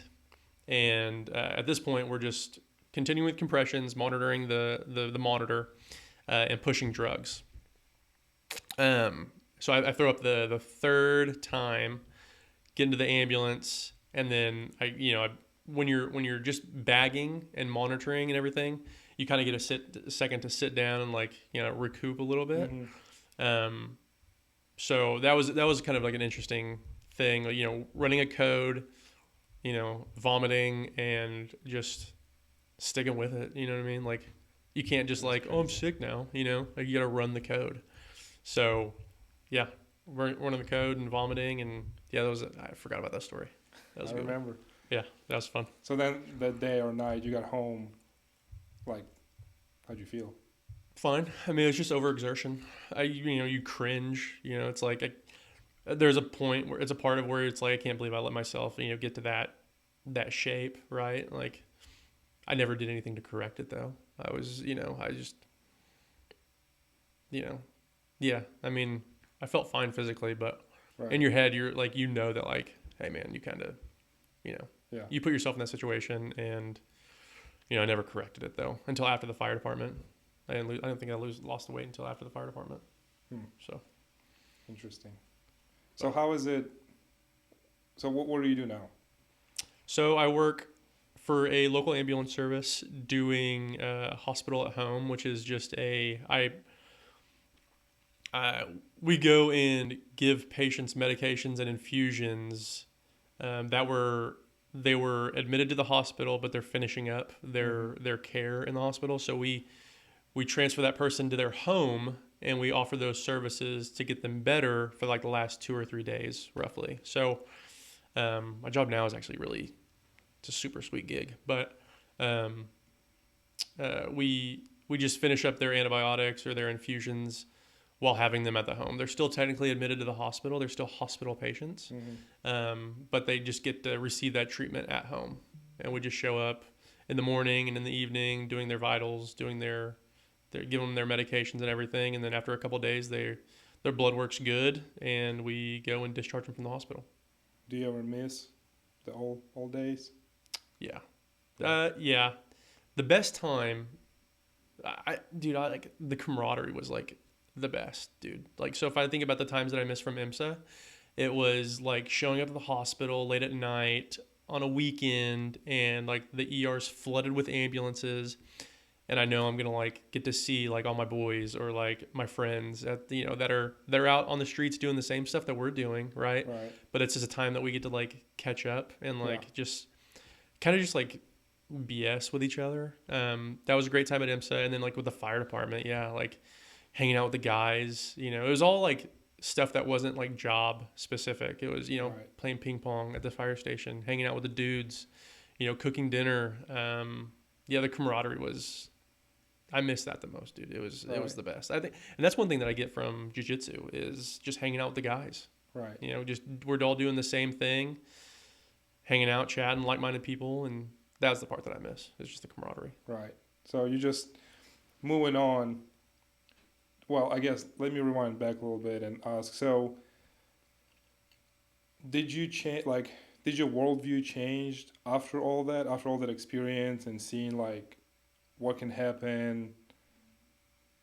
And at this point, we're just continuing with compressions, monitoring the monitor, and pushing drugs. So I throw up the third time, get into the ambulance, and then when you're just bagging and monitoring and everything, you kind of get a second to sit down and recoup a little bit. Mm-hmm. So that was kind of like an interesting thing, running a code, vomiting and just sticking with it. You know what I mean? Like you can't just I'm sick now, you got to run the code. So yeah, running the code and vomiting and I forgot about that story. That was I remember. Yeah, that was fun. So then that day or night you got home, how'd you feel? Fine. I mean, it's just overexertion. You cringe. It's like there's a point where it's a part of where it's like I can't believe I let myself get to that shape, right? Like I never did anything to correct it though. I was I just yeah. I mean, I felt fine physically, but in your head you're like that hey man, you kind of you put yourself in that situation, and I never corrected it though until after the fire department. I don't think I lost the weight until after the fire department. So interesting. So how is it? So what do you do now? So I work for a local ambulance service doing hospital at home, which is just we go and give patients medications and infusions they were admitted to the hospital, but they're finishing up their care in the hospital. So we transfer that person to their home, and we offer those services to get them better for the last 2 or 3 days, roughly. So my job now is actually really, it's a super sweet gig. But we just finish up their antibiotics or their infusions while having them at the home. They're still technically admitted to the hospital. They're still hospital patients, but they just get to receive that treatment at home. And we just show up in the morning and in the evening doing their vitals, doing they're giving them their medications and everything. And then after a couple of days, their blood work's good, and we go and discharge them from the hospital. Do you ever miss the old days? Yeah. Yeah. The best time, I the camaraderie was the best, dude. So if I think about the times that I missed from IMSA, it was showing up at the hospital late at night on a weekend, and the ER's flooded with ambulances, and I know I'm gonna get to see all my boys or my friends at they're out on the streets doing the same stuff that we're doing, right? But it's just a time that we get to catch up and just kind of just BS with each other. That was a great time at IMSA, and then with the fire department, hanging out with the guys. It was all stuff that wasn't job specific. It was playing ping pong at the fire station, hanging out with the dudes, cooking dinner. The camaraderie was, I miss that the most, dude. It was the best, I think. And that's one thing that I get from jiu-jitsu is just hanging out with the guys. Right. Just we're all doing the same thing, hanging out, chatting, like-minded people, and that's the part that I miss. It's just the camaraderie. Right. So you just moving on. Well, I guess let me rewind back a little bit and ask. So, did you change? Did your worldview change after all that experience, and seeing what can happen,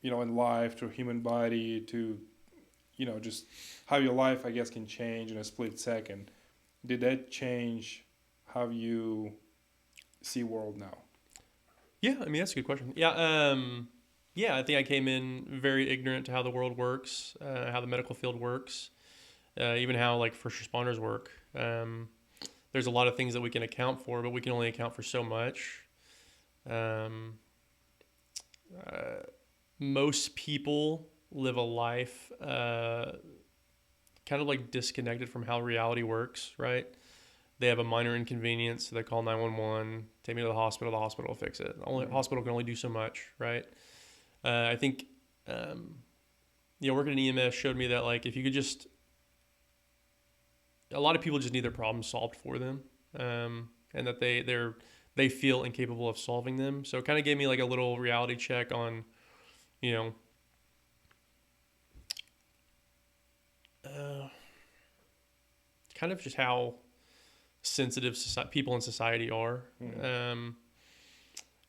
in life, to a human body, to, just how your life, I guess, can change in a split second? Did that change how you see world now? Yeah, I mean that's a good question. Yeah. Yeah, I think I came in very ignorant to how the world works, how the medical field works, even how first responders work. There's a lot of things that we can account for, but we can only account for so much. Most people live a life kind of disconnected from how reality works, right? They have a minor inconvenience, so they call 911, take me to the hospital will fix it. Hospital can only do so much, right? I think, working in EMS showed me that if you could just, a lot of people just need their problems solved for them, and that they feel incapable of solving them. So it kind of gave me like a little reality check on, you know, kind of just how sensitive people in society are.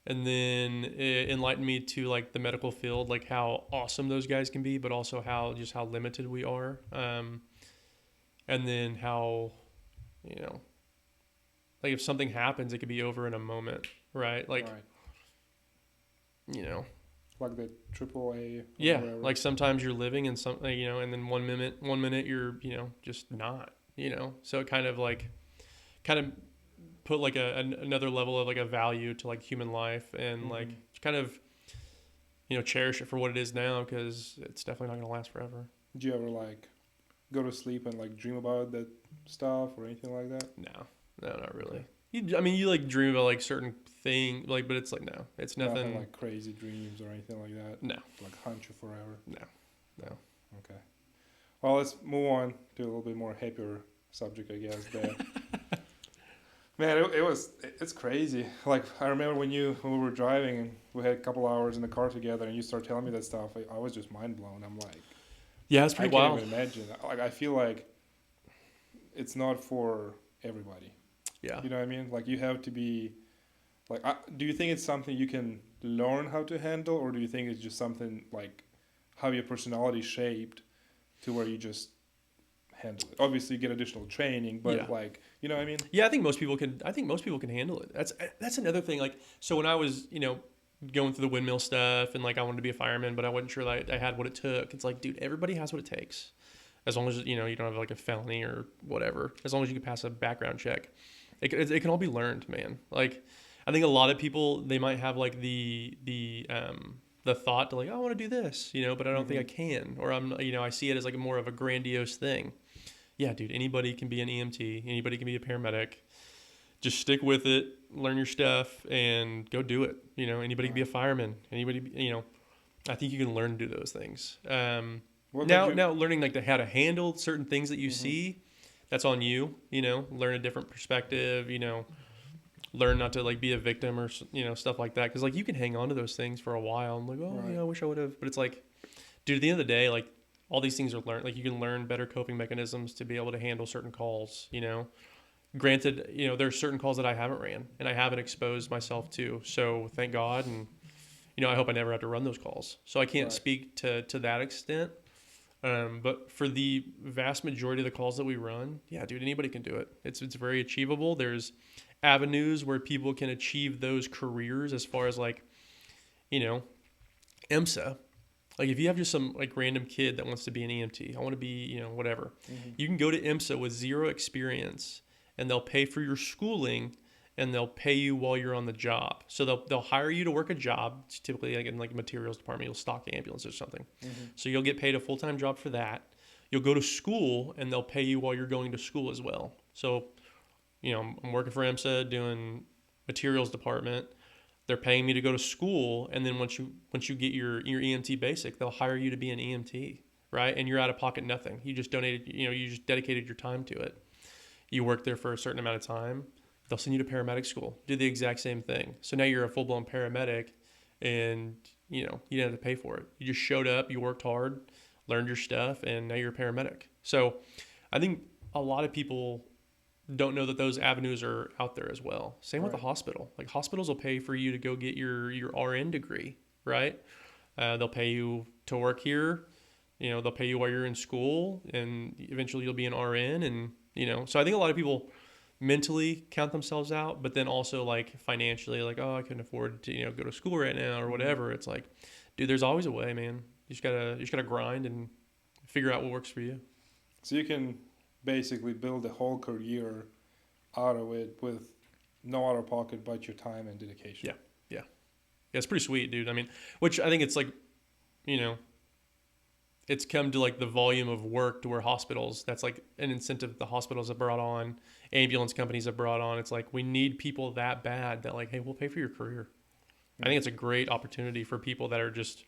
And then it enlightened me to like the medical field, like how awesome those guys can be, but also how limited we are. And then how, you know, like if something happens, it could be over in a moment, right? Like, you know, like the AAA. Yeah, like sometimes you're living in something, you know, and then one minute you're, you know, just not, you know. So it kind of put like another level of like a value to like human life, and like kind of, you know, cherish it for what it is now, because it's definitely not going to last forever. Did you ever like go to sleep and like dream about that stuff or anything like that? No, not really. You like dream about like certain thing, like, but it's like, no, it's nothing like crazy dreams or anything like that. No, like haunt you forever. No. Okay. Well, let's move on to a little bit more happier subject, I guess. Man, it's crazy. Like I remember when we were driving and we had a couple hours in the car together, and you start telling me that stuff. I was just mind blown. I'm like, yeah, it's pretty wild. I can't even imagine. Like I feel like it's not for everybody. Yeah. You know what I mean? Like you have to be, like, do you think it's something you can learn how to handle, or do you think it's just something like how your personality is shaped to where you just handle it? Obviously, you get additional training, but like, you know what I mean? Yeah, I think most people can handle it. That's another thing. Like, so when I was, you know, going through the windmill stuff, and like I wanted to be a fireman, but I wasn't sure that I had what it took. It's like, dude, everybody has what it takes, as long as, you know, you don't have like a felony or whatever. As long as you can pass a background check, it can all be learned, man. Like, I think a lot of people, they might have like the thought to like, oh, I want to do this, you know, but I don't think I can, or I see it as like more of a grandiose thing. Yeah, dude, anybody can be an EMT, anybody can be a paramedic. Just stick with it, learn your stuff, and go do it. You know, anybody can be a fireman. Anybody, you know, I think you can learn to do those things. Now learning like how to handle certain things that you see, that's on you. You know, learn a different perspective. You know, learn not to like be a victim or, you know, stuff like that. Because like you can hang on to those things for a while and like, oh, yeah, I wish I would have. But it's like, dude, at the end of the day, like all these things are learned. Like you can learn better coping mechanisms to be able to handle certain calls. You know, granted, you know, there's certain calls that I haven't ran and I haven't exposed myself to. So thank God, and you know, I hope I never have to run those calls. So I can't speak to that extent. But for the vast majority of the calls that we run, yeah, dude, anybody can do it. It's very achievable. There's avenues where people can achieve those careers, as far as like, you know, EMSA. Like if you have just some like random kid that wants to be an EMT, I want to be, you know, whatever. You can go to EMSA with zero experience, and they'll pay for your schooling, and they'll pay you while you're on the job. So they'll hire you to work a job, typically like in like materials department, you'll stock ambulance or something. So you'll get paid a full-time job for that. You'll go to school, and they'll pay you while you're going to school as well. So, you know, I'm working for EMSA doing materials department. They're paying me to go to school, and then once you get your EMT basic, they'll hire you to be an EMT, right? And you're out of pocket nothing. You just you just dedicated your time to it. You work there for a certain amount of time. They'll send you to paramedic school, do the exact same thing. So now you're a full-blown paramedic, and, you know, you didn't have to pay for it. You just showed up, you worked hard, learned your stuff, and now you're a paramedic. So I think a lot of people don't know that those avenues are out there as well. Same with the hospital. Like hospitals will pay for you to go get your RN degree, right? They'll pay you to work here. You know, they'll pay you while you're in school, and eventually you'll be an RN. And, you know, so I think a lot of people mentally count themselves out, but then also like financially, like, oh, I couldn't afford to, you know, go to school right now or whatever. It's like, dude, there's always a way, man. You just gotta grind and figure out what works for you. So you can basically build a whole career out of it with no out of pocket but your time and dedication. Yeah, it's pretty sweet, dude. I mean, which I think it's like, you know, it's come to like the volume of work to where hospitals, that's like an incentive the hospitals have brought on, ambulance companies have brought on. It's like, we need people that bad that like, hey, we'll pay for your career. I think it's a great opportunity for people that are just,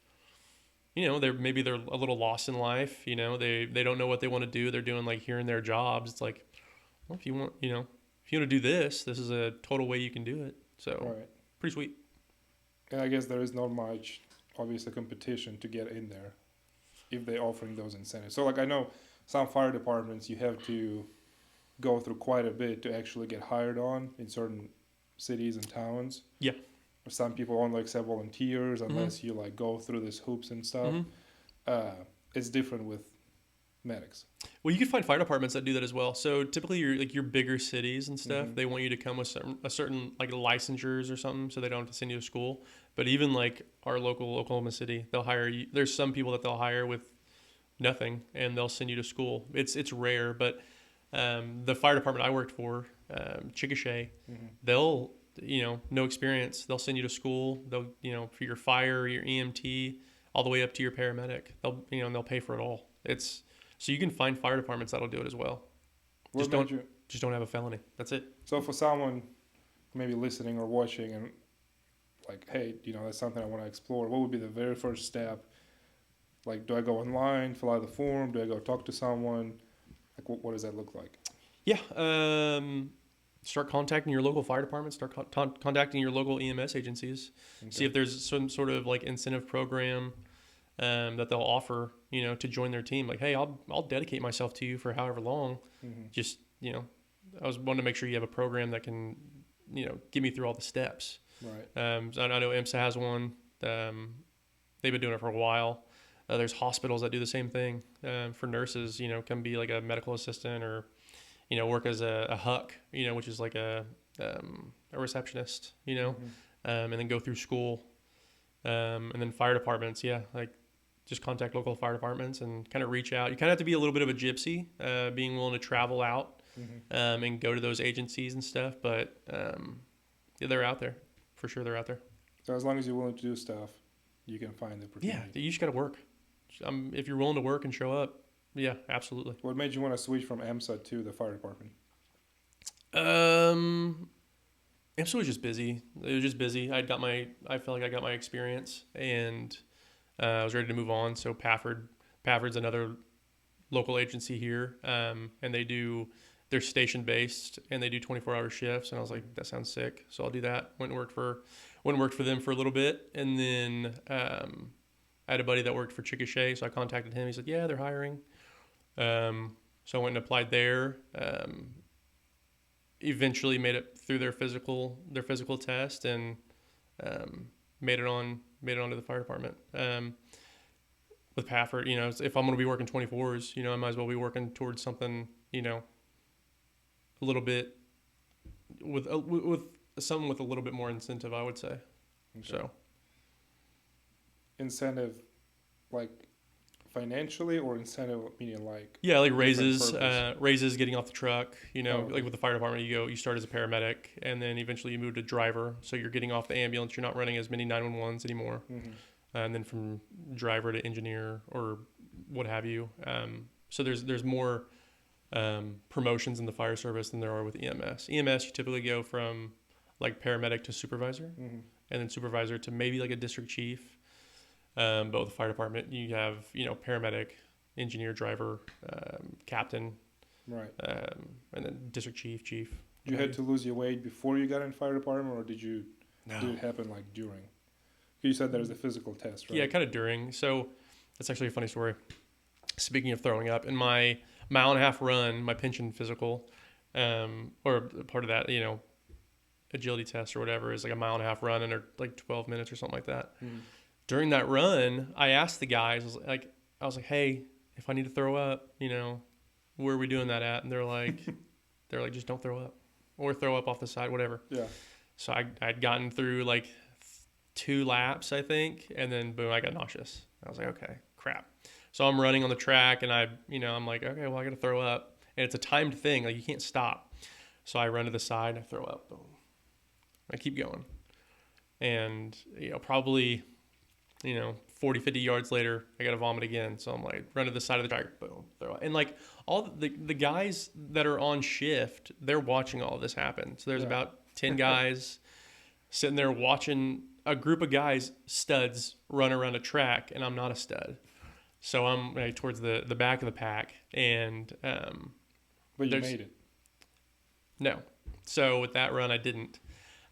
you know, they're a little lost in life. You know, they don't know what they want to do. They're doing like here and there jobs. It's like, well, if you want to do this, this is a total way you can do it. So pretty sweet. And I guess there is not much, obviously, competition to get in there if they're offering those incentives. So, like, I know some fire departments, you have to go through quite a bit to actually get hired on in certain cities and towns. Yeah. Some people only accept volunteers unless you, like, go through these hoops and stuff. It's different with medics. Well, you can find fire departments that do that as well. So typically, your bigger cities and stuff, they want you to come with a certain like licensures or something, so they don't have to send you to school. But even like our local Oklahoma City, they'll hire you. There's some people that they'll hire with nothing, and they'll send you to school. It's rare, but the fire department I worked for, Chickasha, they'll no experience. They'll send you to school. They'll for your fire, your EMT, all the way up to your paramedic. They'll pay for it all. So you can find fire departments that'll do it as well. Just don't have a felony. That's it. So for someone maybe listening or watching and like, hey, that's something I want to explore, what would be the very first step? Like, do I go online, fill out the form? Do I go talk to someone? Like, what does that look like? Yeah. Start contacting your local fire department. Start contacting your local EMS agencies. Okay. See if there's some sort of like incentive program that they'll offer, to join their team. Like, hey, I'll dedicate myself to you for however long. Just, I was wanting to make sure you have a program that can, get me through all the steps. Right. So I know EMSA has one. They've been doing it for a while. There's hospitals that do the same thing for nurses, can be like a medical assistant or, work as a HUC, which is like a receptionist, and then go through school. And then fire departments, like just contact local fire departments and kind of reach out. You kind of have to be a little bit of a gypsy, being willing to travel out and go to those agencies and stuff. But they're out there. For sure they're out there. So as long as you're willing to do stuff, you can find the opportunity. Yeah, you just got to work. If you're willing to work and show up, yeah, absolutely. What made you want to switch from EMSA to the fire department? EMSA was just busy. It was just busy. I felt like I got my experience, and I was ready to move on. So Pafford's another local agency here, and they're station based, and they do 24-hour shifts. And I was like, that sounds sick. So I'll do that. Went and worked for them for a little bit, and then I had a buddy that worked for Chickasha, so I contacted him. He said, yeah, they're hiring. So I went and applied there. Eventually made it through their physical test and made it onto the fire department. With Pafford, if I'm going to be working 24s, I might as well be working towards something, a little bit with something with a little bit more incentive, I would say. Okay. So incentive, like financially, or incentive meaning like like raises getting off the truck, like with the fire department, you start as a paramedic and then eventually you move to driver, so you're getting off the ambulance, you're not running as many 911s anymore. And then from driver to engineer or what have you. So there's more promotions in the fire service than there are with EMS. EMS, you typically go from like paramedic to supervisor, and then supervisor to maybe like a district chief. But with the fire department, you have, paramedic, engineer, driver, captain, right, and then district chief. You had to lose your weight before you got in fire department, or did it happen like during? You said there's a physical test, right? Yeah, kind of during. So that's actually a funny story. Speaking of throwing up, in my mile-and-a-half run, my pension physical, or part of that, agility test or whatever, is like a mile-and-a-half run under like 12 minutes or something like that. During that run, I asked the guys, I was like, hey, if I need to throw up, where are we doing that at? And they're like, just don't throw up, or throw up off the side, whatever. Yeah. So I'd gotten through like 2 laps, I think, and then boom, I got nauseous. I was like, okay, crap. So I'm running on the track, and I'm like, okay, well, I got to throw up, and it's a timed thing, like you can't stop. So I run to the side, I throw up, boom. I keep going, and probably 40, 50 yards later, I got to vomit again. So I'm like, run to the side of the track, boom, throw up. And like all the guys that are on shift, they're watching all of this happen. So there's about 10 guys sitting there watching a group of guys, studs, run around a track, and I'm not a stud. So I'm like towards the back of the pack, and but you made it. No. So with that run, I didn't.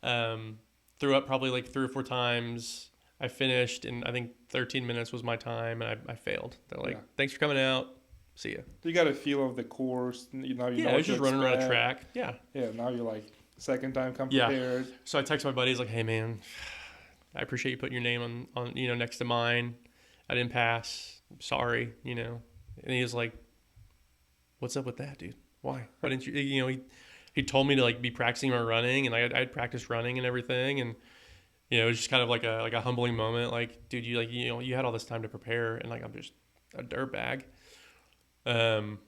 Threw up probably like 3 or 4 times. I finished, and I think 13 minutes was my time, and I failed. They're like, thanks for coming out. See ya. You got a feel of the course. Now you know I what was just running around a track. Yeah. Yeah, now you're like, second time come prepared. So I text my buddies like, hey, man, I appreciate you putting your name on next to mine. I didn't pass. I'm sorry, And he was like, what's up with that, dude? Why? Why didn't you, he told me to like be practicing my running, and I'd practiced running and everything. And, it was just kind of like a humbling moment. Like, dude, you had all this time to prepare, and like, I'm just a dirtbag. And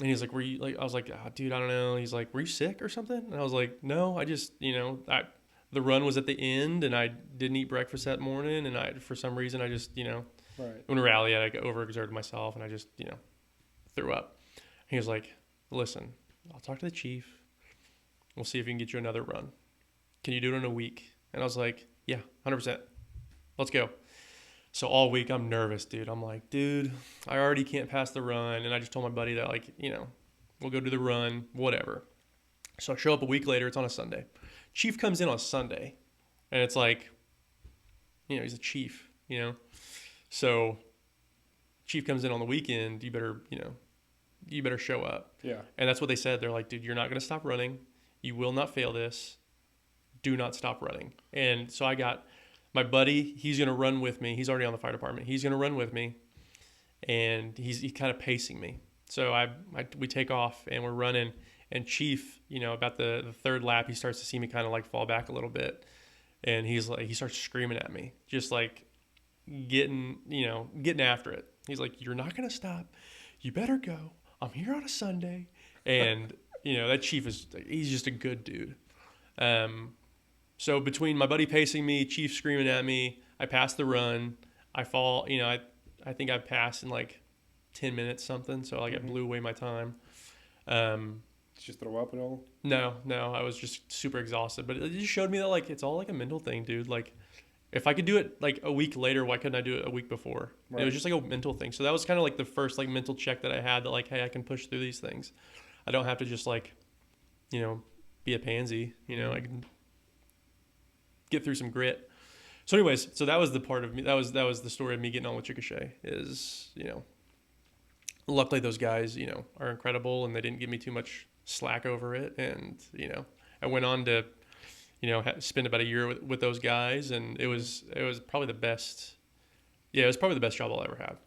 he's like, were you like, I was like, oh, dude, I don't know. He's like, were you sick or something? And I was like, no, I just, the run was at the end, and I didn't eat breakfast that morning. And for some reason, I just, right. When rally, I overexerted myself, and I just, threw up. He was like, listen, I'll talk to the chief. We'll see if we can get you another run. Can you do it in a week? And I was like, yeah, 100%. Let's go. So all week I'm nervous, dude. I'm like, dude, I already can't pass the run. And I just told my buddy that, like, we'll go do the run, whatever. So I show up a week later. It's on a Sunday. Chief comes in on Sunday. And it's like, he's a chief, So chief comes in on the weekend. You better show up. Yeah. And that's what they said. They're like, dude, you're not going to stop running. You will not fail this. Do not stop running. And so I got my buddy, he's going to run with me. He's already on the fire department. He's going to run with me, and he's kind of pacing me. So we take off, and we're running, and Chief, about the third lap, he starts to see me kind of like fall back a little bit, and he starts screaming at me, just like getting after it. He's like, you're not going to stop. You better go. I'm here on a Sunday. And, that Chief he's just a good dude. So between my buddy pacing me, Chief screaming at me, I pass the run. I fall, I think I passed in like 10 minutes something. So like I blew away my time. Did you just throw up at all? No, I was just super exhausted. But it just showed me that like it's all like a mental thing, dude. Like if I could do it like a week later, why couldn't I do it a week before? Right. It was just like a mental thing. So that was kind of like the first like mental check that I had that like, hey, I can push through these things. I don't have to just like, be a pansy. I can get through some grit. So anyways, so that was the part of me. That was the story of me getting on with Chickasha is, luckily those guys, are incredible, and they didn't give me too much slack over it. And, I went on to, spend about a year with those guys, and it was probably the best. Yeah, it was probably the best job I'll ever have.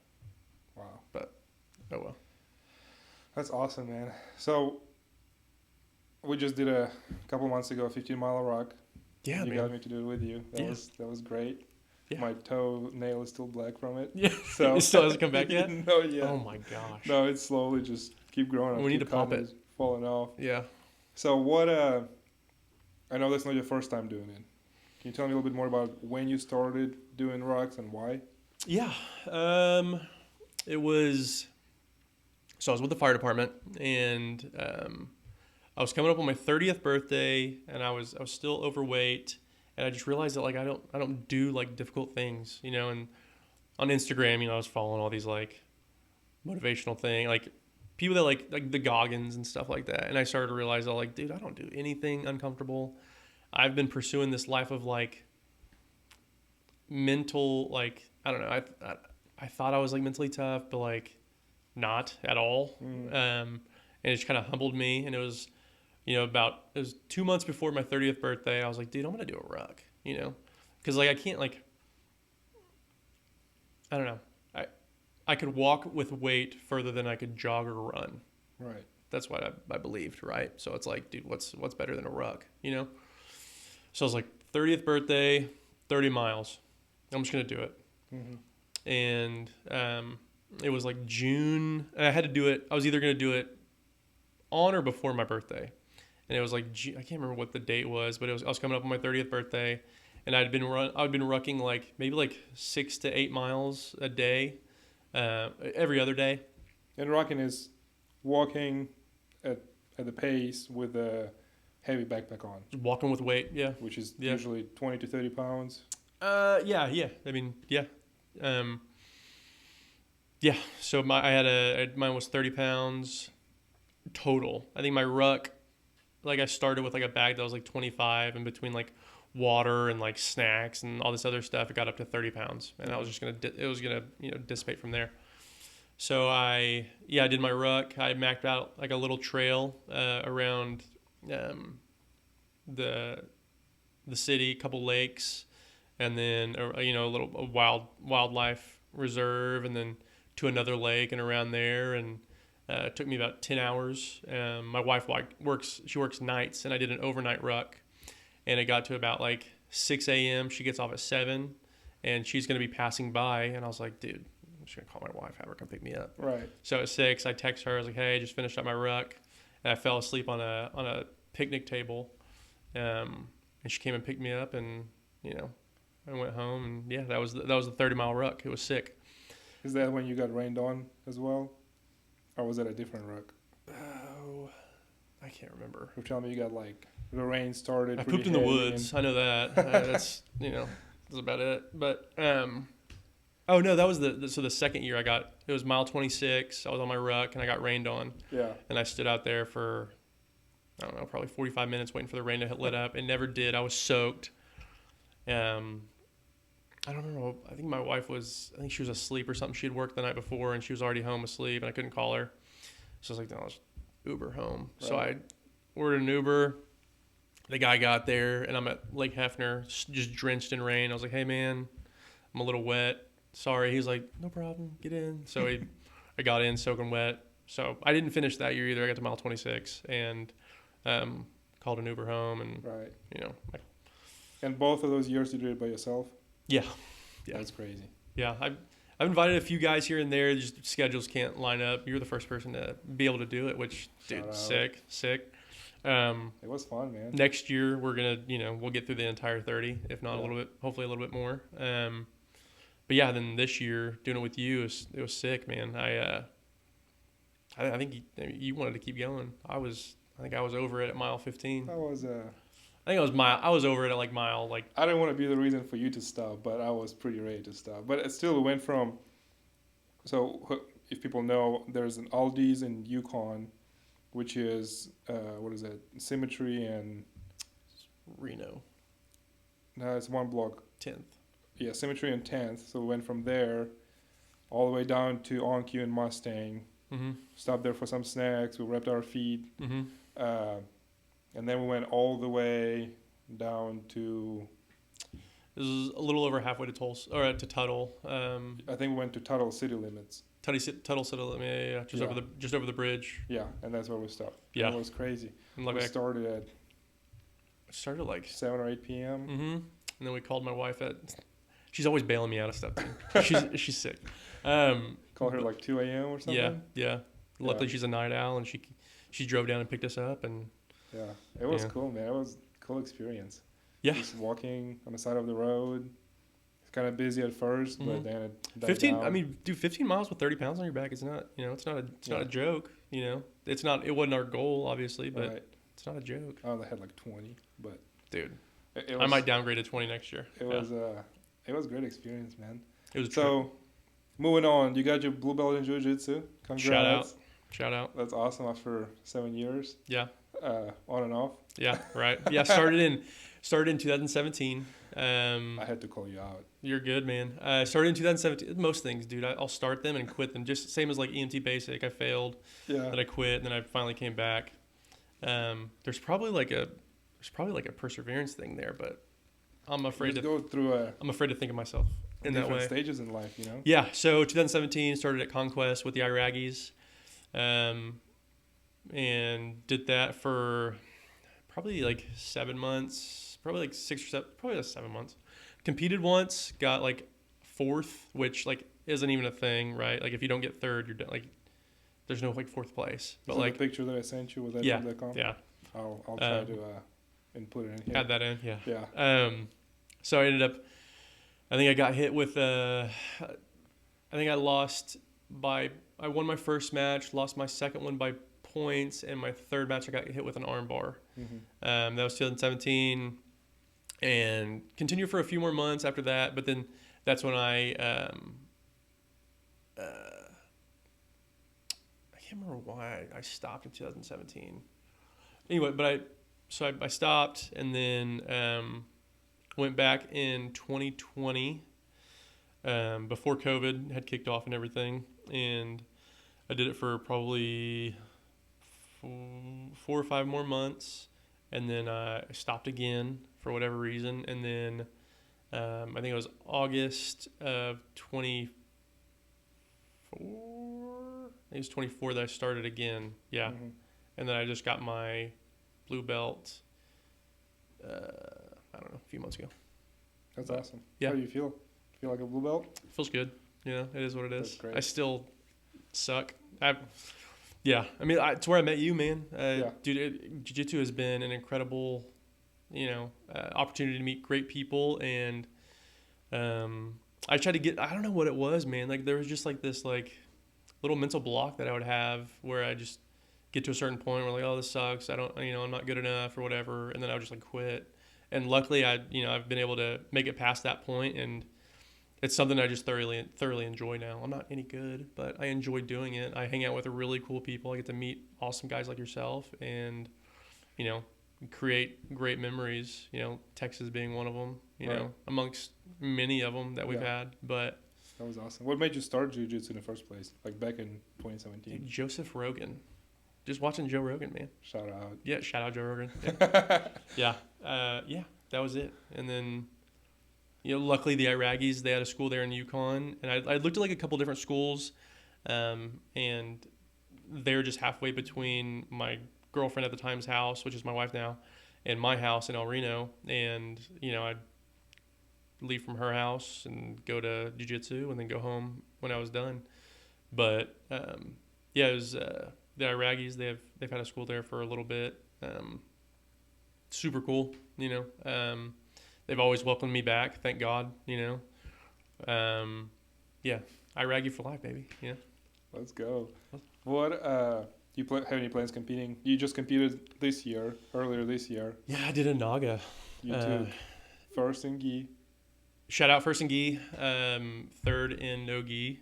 Wow. But, oh well. That's awesome, man. So we just did a couple months ago, a 15-mile rock. Yeah, you got me to do it with you. That was great. Yeah. My toe nail is still black from it. Yeah. So it still hasn't come back yet? No, yeah. Oh my gosh. No, it's slowly just keep growing. We need to pop it. Falling off. Yeah. So what? I know that's not your first time doing it. Can you tell me a little bit more about when you started doing rocks and why? Yeah. It was. So I was with the fire department, and I was coming up on my 30th birthday, and I was still overweight, and I just realized that like I don't do like difficult things, and on Instagram, I was following all these like motivational thing, like people that like the Goggins and stuff like that, and I started to realize that like, dude, I don't do anything uncomfortable. I've been pursuing this life of like mental, like I don't know, I thought I was like mentally tough, but like not at all. And it just kind of humbled me, and it was. It was 2 months before my 30th birthday. I was like, dude, I'm going to do a ruck, because like I can't like, I don't know. I could walk with weight further than I could jog or run. Right. That's what I believed. Right. So it's like, dude, what's better than a ruck, So I was like 30th birthday, 30 miles. I'm just going to do it. Mm-hmm. And, it was like June, and I had to do it. I was either going to do it on or before my birthday. And it was like, I can't remember what the date was, but I was coming up on my 30th birthday, and I'd been rucking like maybe like 6 to 8 miles a day, every other day. And rucking is walking at the pace with a heavy backpack on. Walking with weight, yeah. Which is usually 20 to 30 pounds. Yeah. I mean, yeah. Yeah. So mine was 30 pounds total. I think my ruck like I started with like a bag that was like 25, and between like water and like snacks and all this other stuff, it got up to 30 pounds, and I was just it was gonna dissipate from there. So I did my ruck. I mapped out like a little trail around the city, a couple lakes, and then a wildlife reserve, and then to another lake and around there, and it took me about 10 hours. My wife works nights, and I did an overnight ruck, and it got to about like 6 a.m. She gets off at 7, and she's going to be passing by, and I was like, dude, I'm just going to call my wife, have her come pick me up. Right. So at 6, I text her. I was like, hey, I just finished up my ruck, and I fell asleep on a picnic table, and she came and picked me up, and I went home, and yeah, that was the 30-mile ruck. It was sick. Is that when you got rained on as well, or was that a different ruck? Oh, I can't remember. You're telling me you got like the rain started. I pooped in the woods. I know that. That's that's about it. But oh no, that was the second year it was mile 26. I was on my ruck and I got rained on. Yeah. And I stood out there for I don't know, probably 45 minutes waiting for the rain to let up. It never did. I was soaked. I don't know. I think my wife she was asleep or something. She had worked the night before and she was already home asleep, and I couldn't call her. So I was like, no, let's Uber home. Right. So I ordered an Uber. The guy got there, and I'm at Lake Hefner, just drenched in rain. I was like, hey, man, I'm a little wet. Sorry. He's like, no problem. Get in. So I got in soaking wet. So I didn't finish that year either. I got to mile 26 and called an Uber home. And, right. And both of those years you did it by yourself? Yeah. That's crazy. Yeah. I've invited a few guys here and there. Just schedules can't line up. You're the first person to be able to do it, which, dude, sick. It was fun, man. Next year we're gonna, we'll get through the entire 30, if not a little bit, hopefully a little bit more. But yeah, then this year doing it with you, it was sick, man. I think you wanted to keep going. I think I was over it at mile 15. I was over it at like mile like. I didn't want to be the reason for you to stop, but I was pretty ready to stop. But it still went from. So if people know, there's an Aldi's in Yukon, which is what is it? Symmetry and. Reno. No, it's one block. 10th. Yeah, Symmetry and 10th. So we went from there, all the way down to OnQ and Mustang. Mm-hmm. Stopped there for some snacks. We wrapped our feet. Mm-hmm. And then we went all the way down to. This was a little over halfway to Tulsa or to Tuttle. I think we went to Tuttle city limits. Tuttle city limits, yeah, just over the bridge. Yeah, and that's where we stopped. Yeah, and it was crazy. We started at like 7 or 8 p.m. Mm-hmm. And then we called my wife at. She's always bailing me out of stuff. She's sick. Called her like 2 a.m. or something. Yeah. Luckily, she's a night owl, and she drove down and picked us up, and. Yeah, it was cool, man. It was a cool experience. Yeah. Just walking on the side of the road. It's kind of busy at first, but then it died 15. down. I mean, dude, 15 miles with 30 pounds on your back is not. It's not a joke. It's not. It wasn't our goal, obviously, but it's not a joke. I only had like 20, but dude, I might downgrade to 20 next year. It was a great experience, man. It was. So, moving on, you got your blue belt in jiu-jitsu. Congrats. Shout out. That's awesome after 7 years. Yeah. On and off. Yeah, right. Yeah, started in 2017. I had to call you out. You're good, man. Started in 2017. Most things, dude. I'll start them and quit them. Just same as like EMT basic. I failed. Yeah. Then I quit, and then I finally came back. There's probably like a perseverance thing there, but I'm afraid to go through I'm afraid to think of myself in that way. Different stages in life, Yeah. So 2017 started at Conquest with the Iraqis. And did that for probably like 7 months, probably like 6 or 7, probably like 7 months. Competed once, got like 4th, which like isn't even a thing, right? Like if you don't get 3rd, you're like, there's no like 4th place. But like the picture that I sent you with that. Yeah. I'll try to input it in here. Add that in, yeah. Yeah. So I ended up, I think I got hit with I think I won my first match, lost my second one by points, and my third match I got hit with an arm bar. Mm-hmm. That was 2017, and continued for a few more months after that. But then that's when I can't remember why I stopped in 2017. anyway, but I stopped and then went back in 2020 before COVID had kicked off and everything, and I did it for probably 4 or 5 more months, and then I stopped again for whatever reason, and then I think it was August of 24. I think it was 24 that I started again. Yeah, and then I just got my blue belt. I don't know, a few months ago. That's awesome. Yeah. How do you feel? Feel like a blue belt? Feels good. You know, it is what it is. That's great. I still suck. Yeah. I mean, it's where I met you, man. Dude, jiu-jitsu has been an incredible, opportunity to meet great people. And I tried to I don't know what it was, man. Like, there was just like this like little mental block that I would have where I just get to a certain point where like, oh, this sucks. I'm not good enough or whatever. And then I would just like quit. And luckily I've been able to make it past that point, and it's something I just thoroughly enjoy now. I'm not any good, but I enjoy doing it. I hang out with really cool people. I get to meet awesome guys like yourself and, create great memories, Texas being one of them, amongst many of them that we've had. But that was awesome. What made you start jiu-jitsu in the first place? Like back in 2017? Joseph Rogan. Just watching Joe Rogan, man. Shout out. Yeah, shout out Joe Rogan. Yeah. That was it. And then, luckily the Iraqis, they had a school there in Yukon. And I looked at like a couple different schools, and they're just halfway between my girlfriend at the time's house, which is my wife now, and my house in El Reno. And, I'd leave from her house and go to jiu-jitsu and then go home when I was done. But, it was... the Iraqis, they've had a school there for a little bit. Super cool, They've always welcomed me back, thank God, Iraqi for life, baby. Yeah. Let's go. What you have any plans competing? You just competed earlier this year. Yeah, I did a Naga. You took first in gi. Shout out first in gi, third in no gi.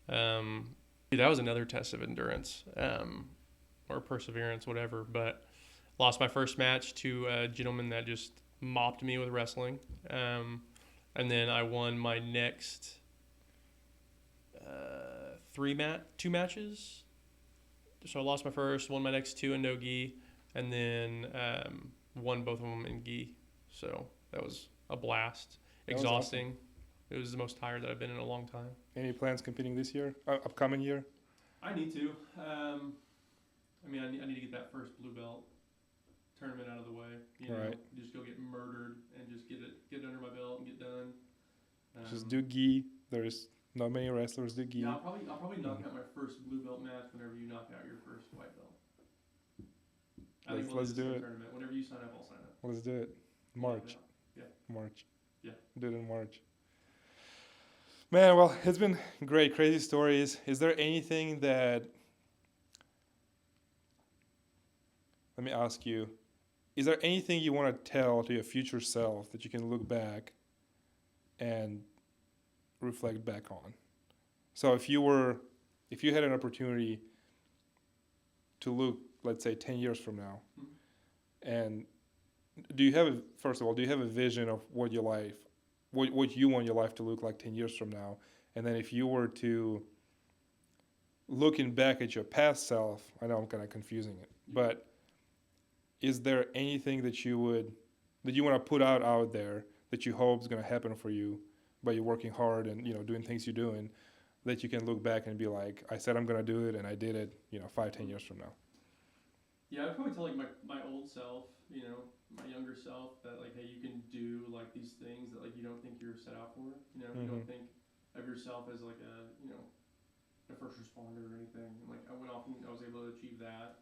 That was another test of endurance, or perseverance, whatever. But lost my first match to a gentleman that just mopped me with wrestling. And then I won my next 2 matches. So I lost my first, won my next 2 in no gi, and then won both of them in gi. So that was a blast. Exhausting. Awesome. It was the most tired that I've been in a long time. Any plans competing this year? Upcoming year? I need to. I need to get that first blue belt tournament out of the way. Right. Just go get murdered and just get it under my belt and get done. Just do gi. There's not many wrestlers do gi. Yeah, I'll probably knock out my first blue belt match whenever you knock out your first white belt. Let's do it. Tournament. Whenever you sign up, I'll sign up. Let's do it. March. Yeah. March. Yeah. Do it in March. Man, well, it's been great, crazy stories. Is there anything that, let me ask you, is there anything you want to tell to your future self that you can look back and reflect back on? So if you had an opportunity to look, let's say 10 years from now, and do you have a vision of what your life, what you want your life to look like 10 years from now? And then if you were to, looking back at your past self, I know I'm kind of confusing it, but is there anything that you want to put out there that you hope is going to happen for you by you working hard and, doing things you're doing, that you can look back and be like, I said I'm going to do it and I did it, 5-10 years from now? Yeah, I'd probably tell like my old self, my younger self, that like, hey, you can do like these things that like you don't think you're set out for. You don't think of yourself as like a first responder or anything. And like I went off and I was able to achieve that.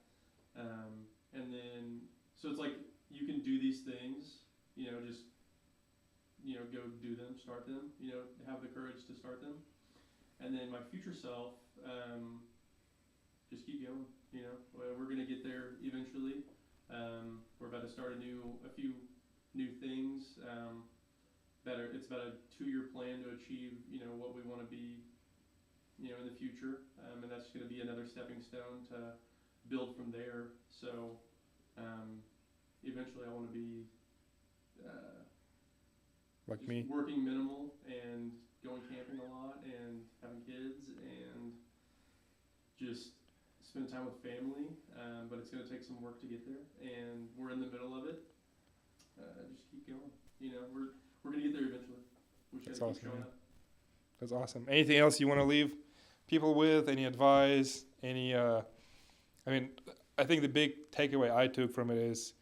And then so it's like you can do these things, just go do them, start them, have the courage to start them. And then my future self, just keep going. We're gonna get there eventually. We're about to start a few new things. It's about a 2-year plan to achieve, what we want to be, in the future. And that's going to be another stepping stone to build from there. So, Eventually, I want to be Like me. working minimal and going camping a lot and having kids and just spend time with family. But it's going to take some work to get there, and we're in the middle of it. Just keep going. You know, we're going to get there eventually. We just got to keep showing up. That's awesome. Anything else you want to leave people with? Any advice? Any? I mean, I think the big takeaway I took from it is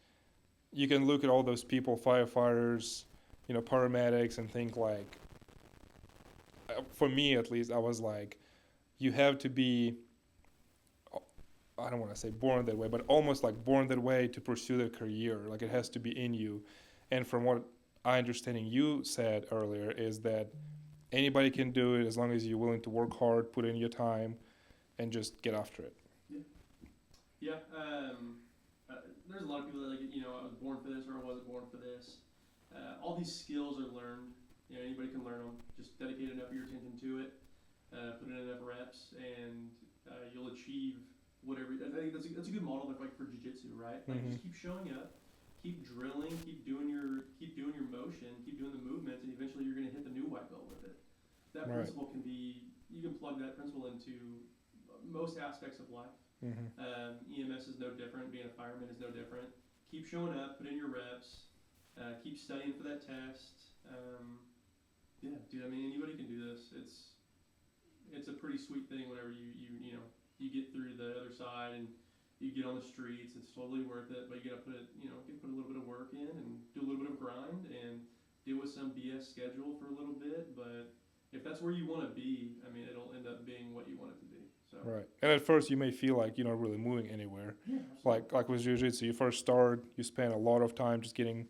you can look at all those people, firefighters, you know, paramedics, and think like, for me at least, I was like, you have to be, I don't want to say born that way, but almost like born that way to pursue that career. Like it has to be in you. And from what I understanding you said earlier is that anybody can do it as long as you're willing to work hard, put in your time, and just get after it. Yeah. There's a lot of people that like, you know, I was born for this or I wasn't born for this. All these skills are learned. You know, anybody can learn them. Just dedicate enough of your attention to it, put in enough reps, and you'll achieve whatever. I think that's a good model like for jiu-jitsu, right? Like just keep showing up, keep drilling, keep doing your motion, keep doing the movements, and eventually you're going to hit the new white belt with it. That principle can be, you can plug that principle into most aspects of life. EMS is no different. Being a fireman is no different. Keep showing up, put in your reps, keep studying for that test. Yeah, dude. I mean, anybody can do this. It's a pretty sweet thing whenever you get through the other side and you get on the streets. It's totally worth it. But you gotta put a little bit of work in and do a little bit of grind and deal with some BS schedule for a little bit. But if that's where you want to be, I mean, it'll end up being what you want it to be. So. Right. And at first you may feel like you're not really moving anywhere. Yeah, like with jiu-jitsu, you first start, you spend a lot of time just getting,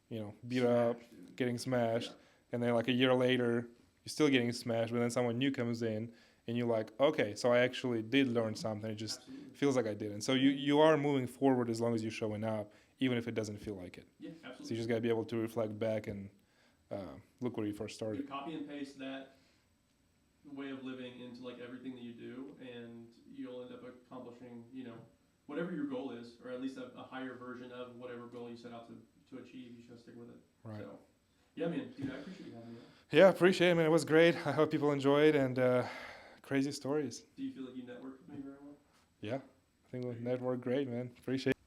you know, beat up, getting smashed. Yeah. And then like a year later, you're still getting smashed, but then someone new comes in and you're like, okay, so I actually did learn something. It just feels like I didn't. So you are moving forward as long as you're showing up, even if it doesn't feel like it. Yeah, absolutely. So you just got to be able to reflect back and look where you first started. You copy and paste that way of living into like everything that you do, and you'll end up accomplishing, you know, whatever your goal is, or at least a higher version of whatever goal you set out to achieve. You should stick with it. Right. So, yeah, man, dude, I appreciate you having me. Yeah, appreciate it, man. It was great. I hope people enjoyed, and crazy stories. Do you feel like you networked with me very well? Yeah, I think we networked great, man. Appreciate it.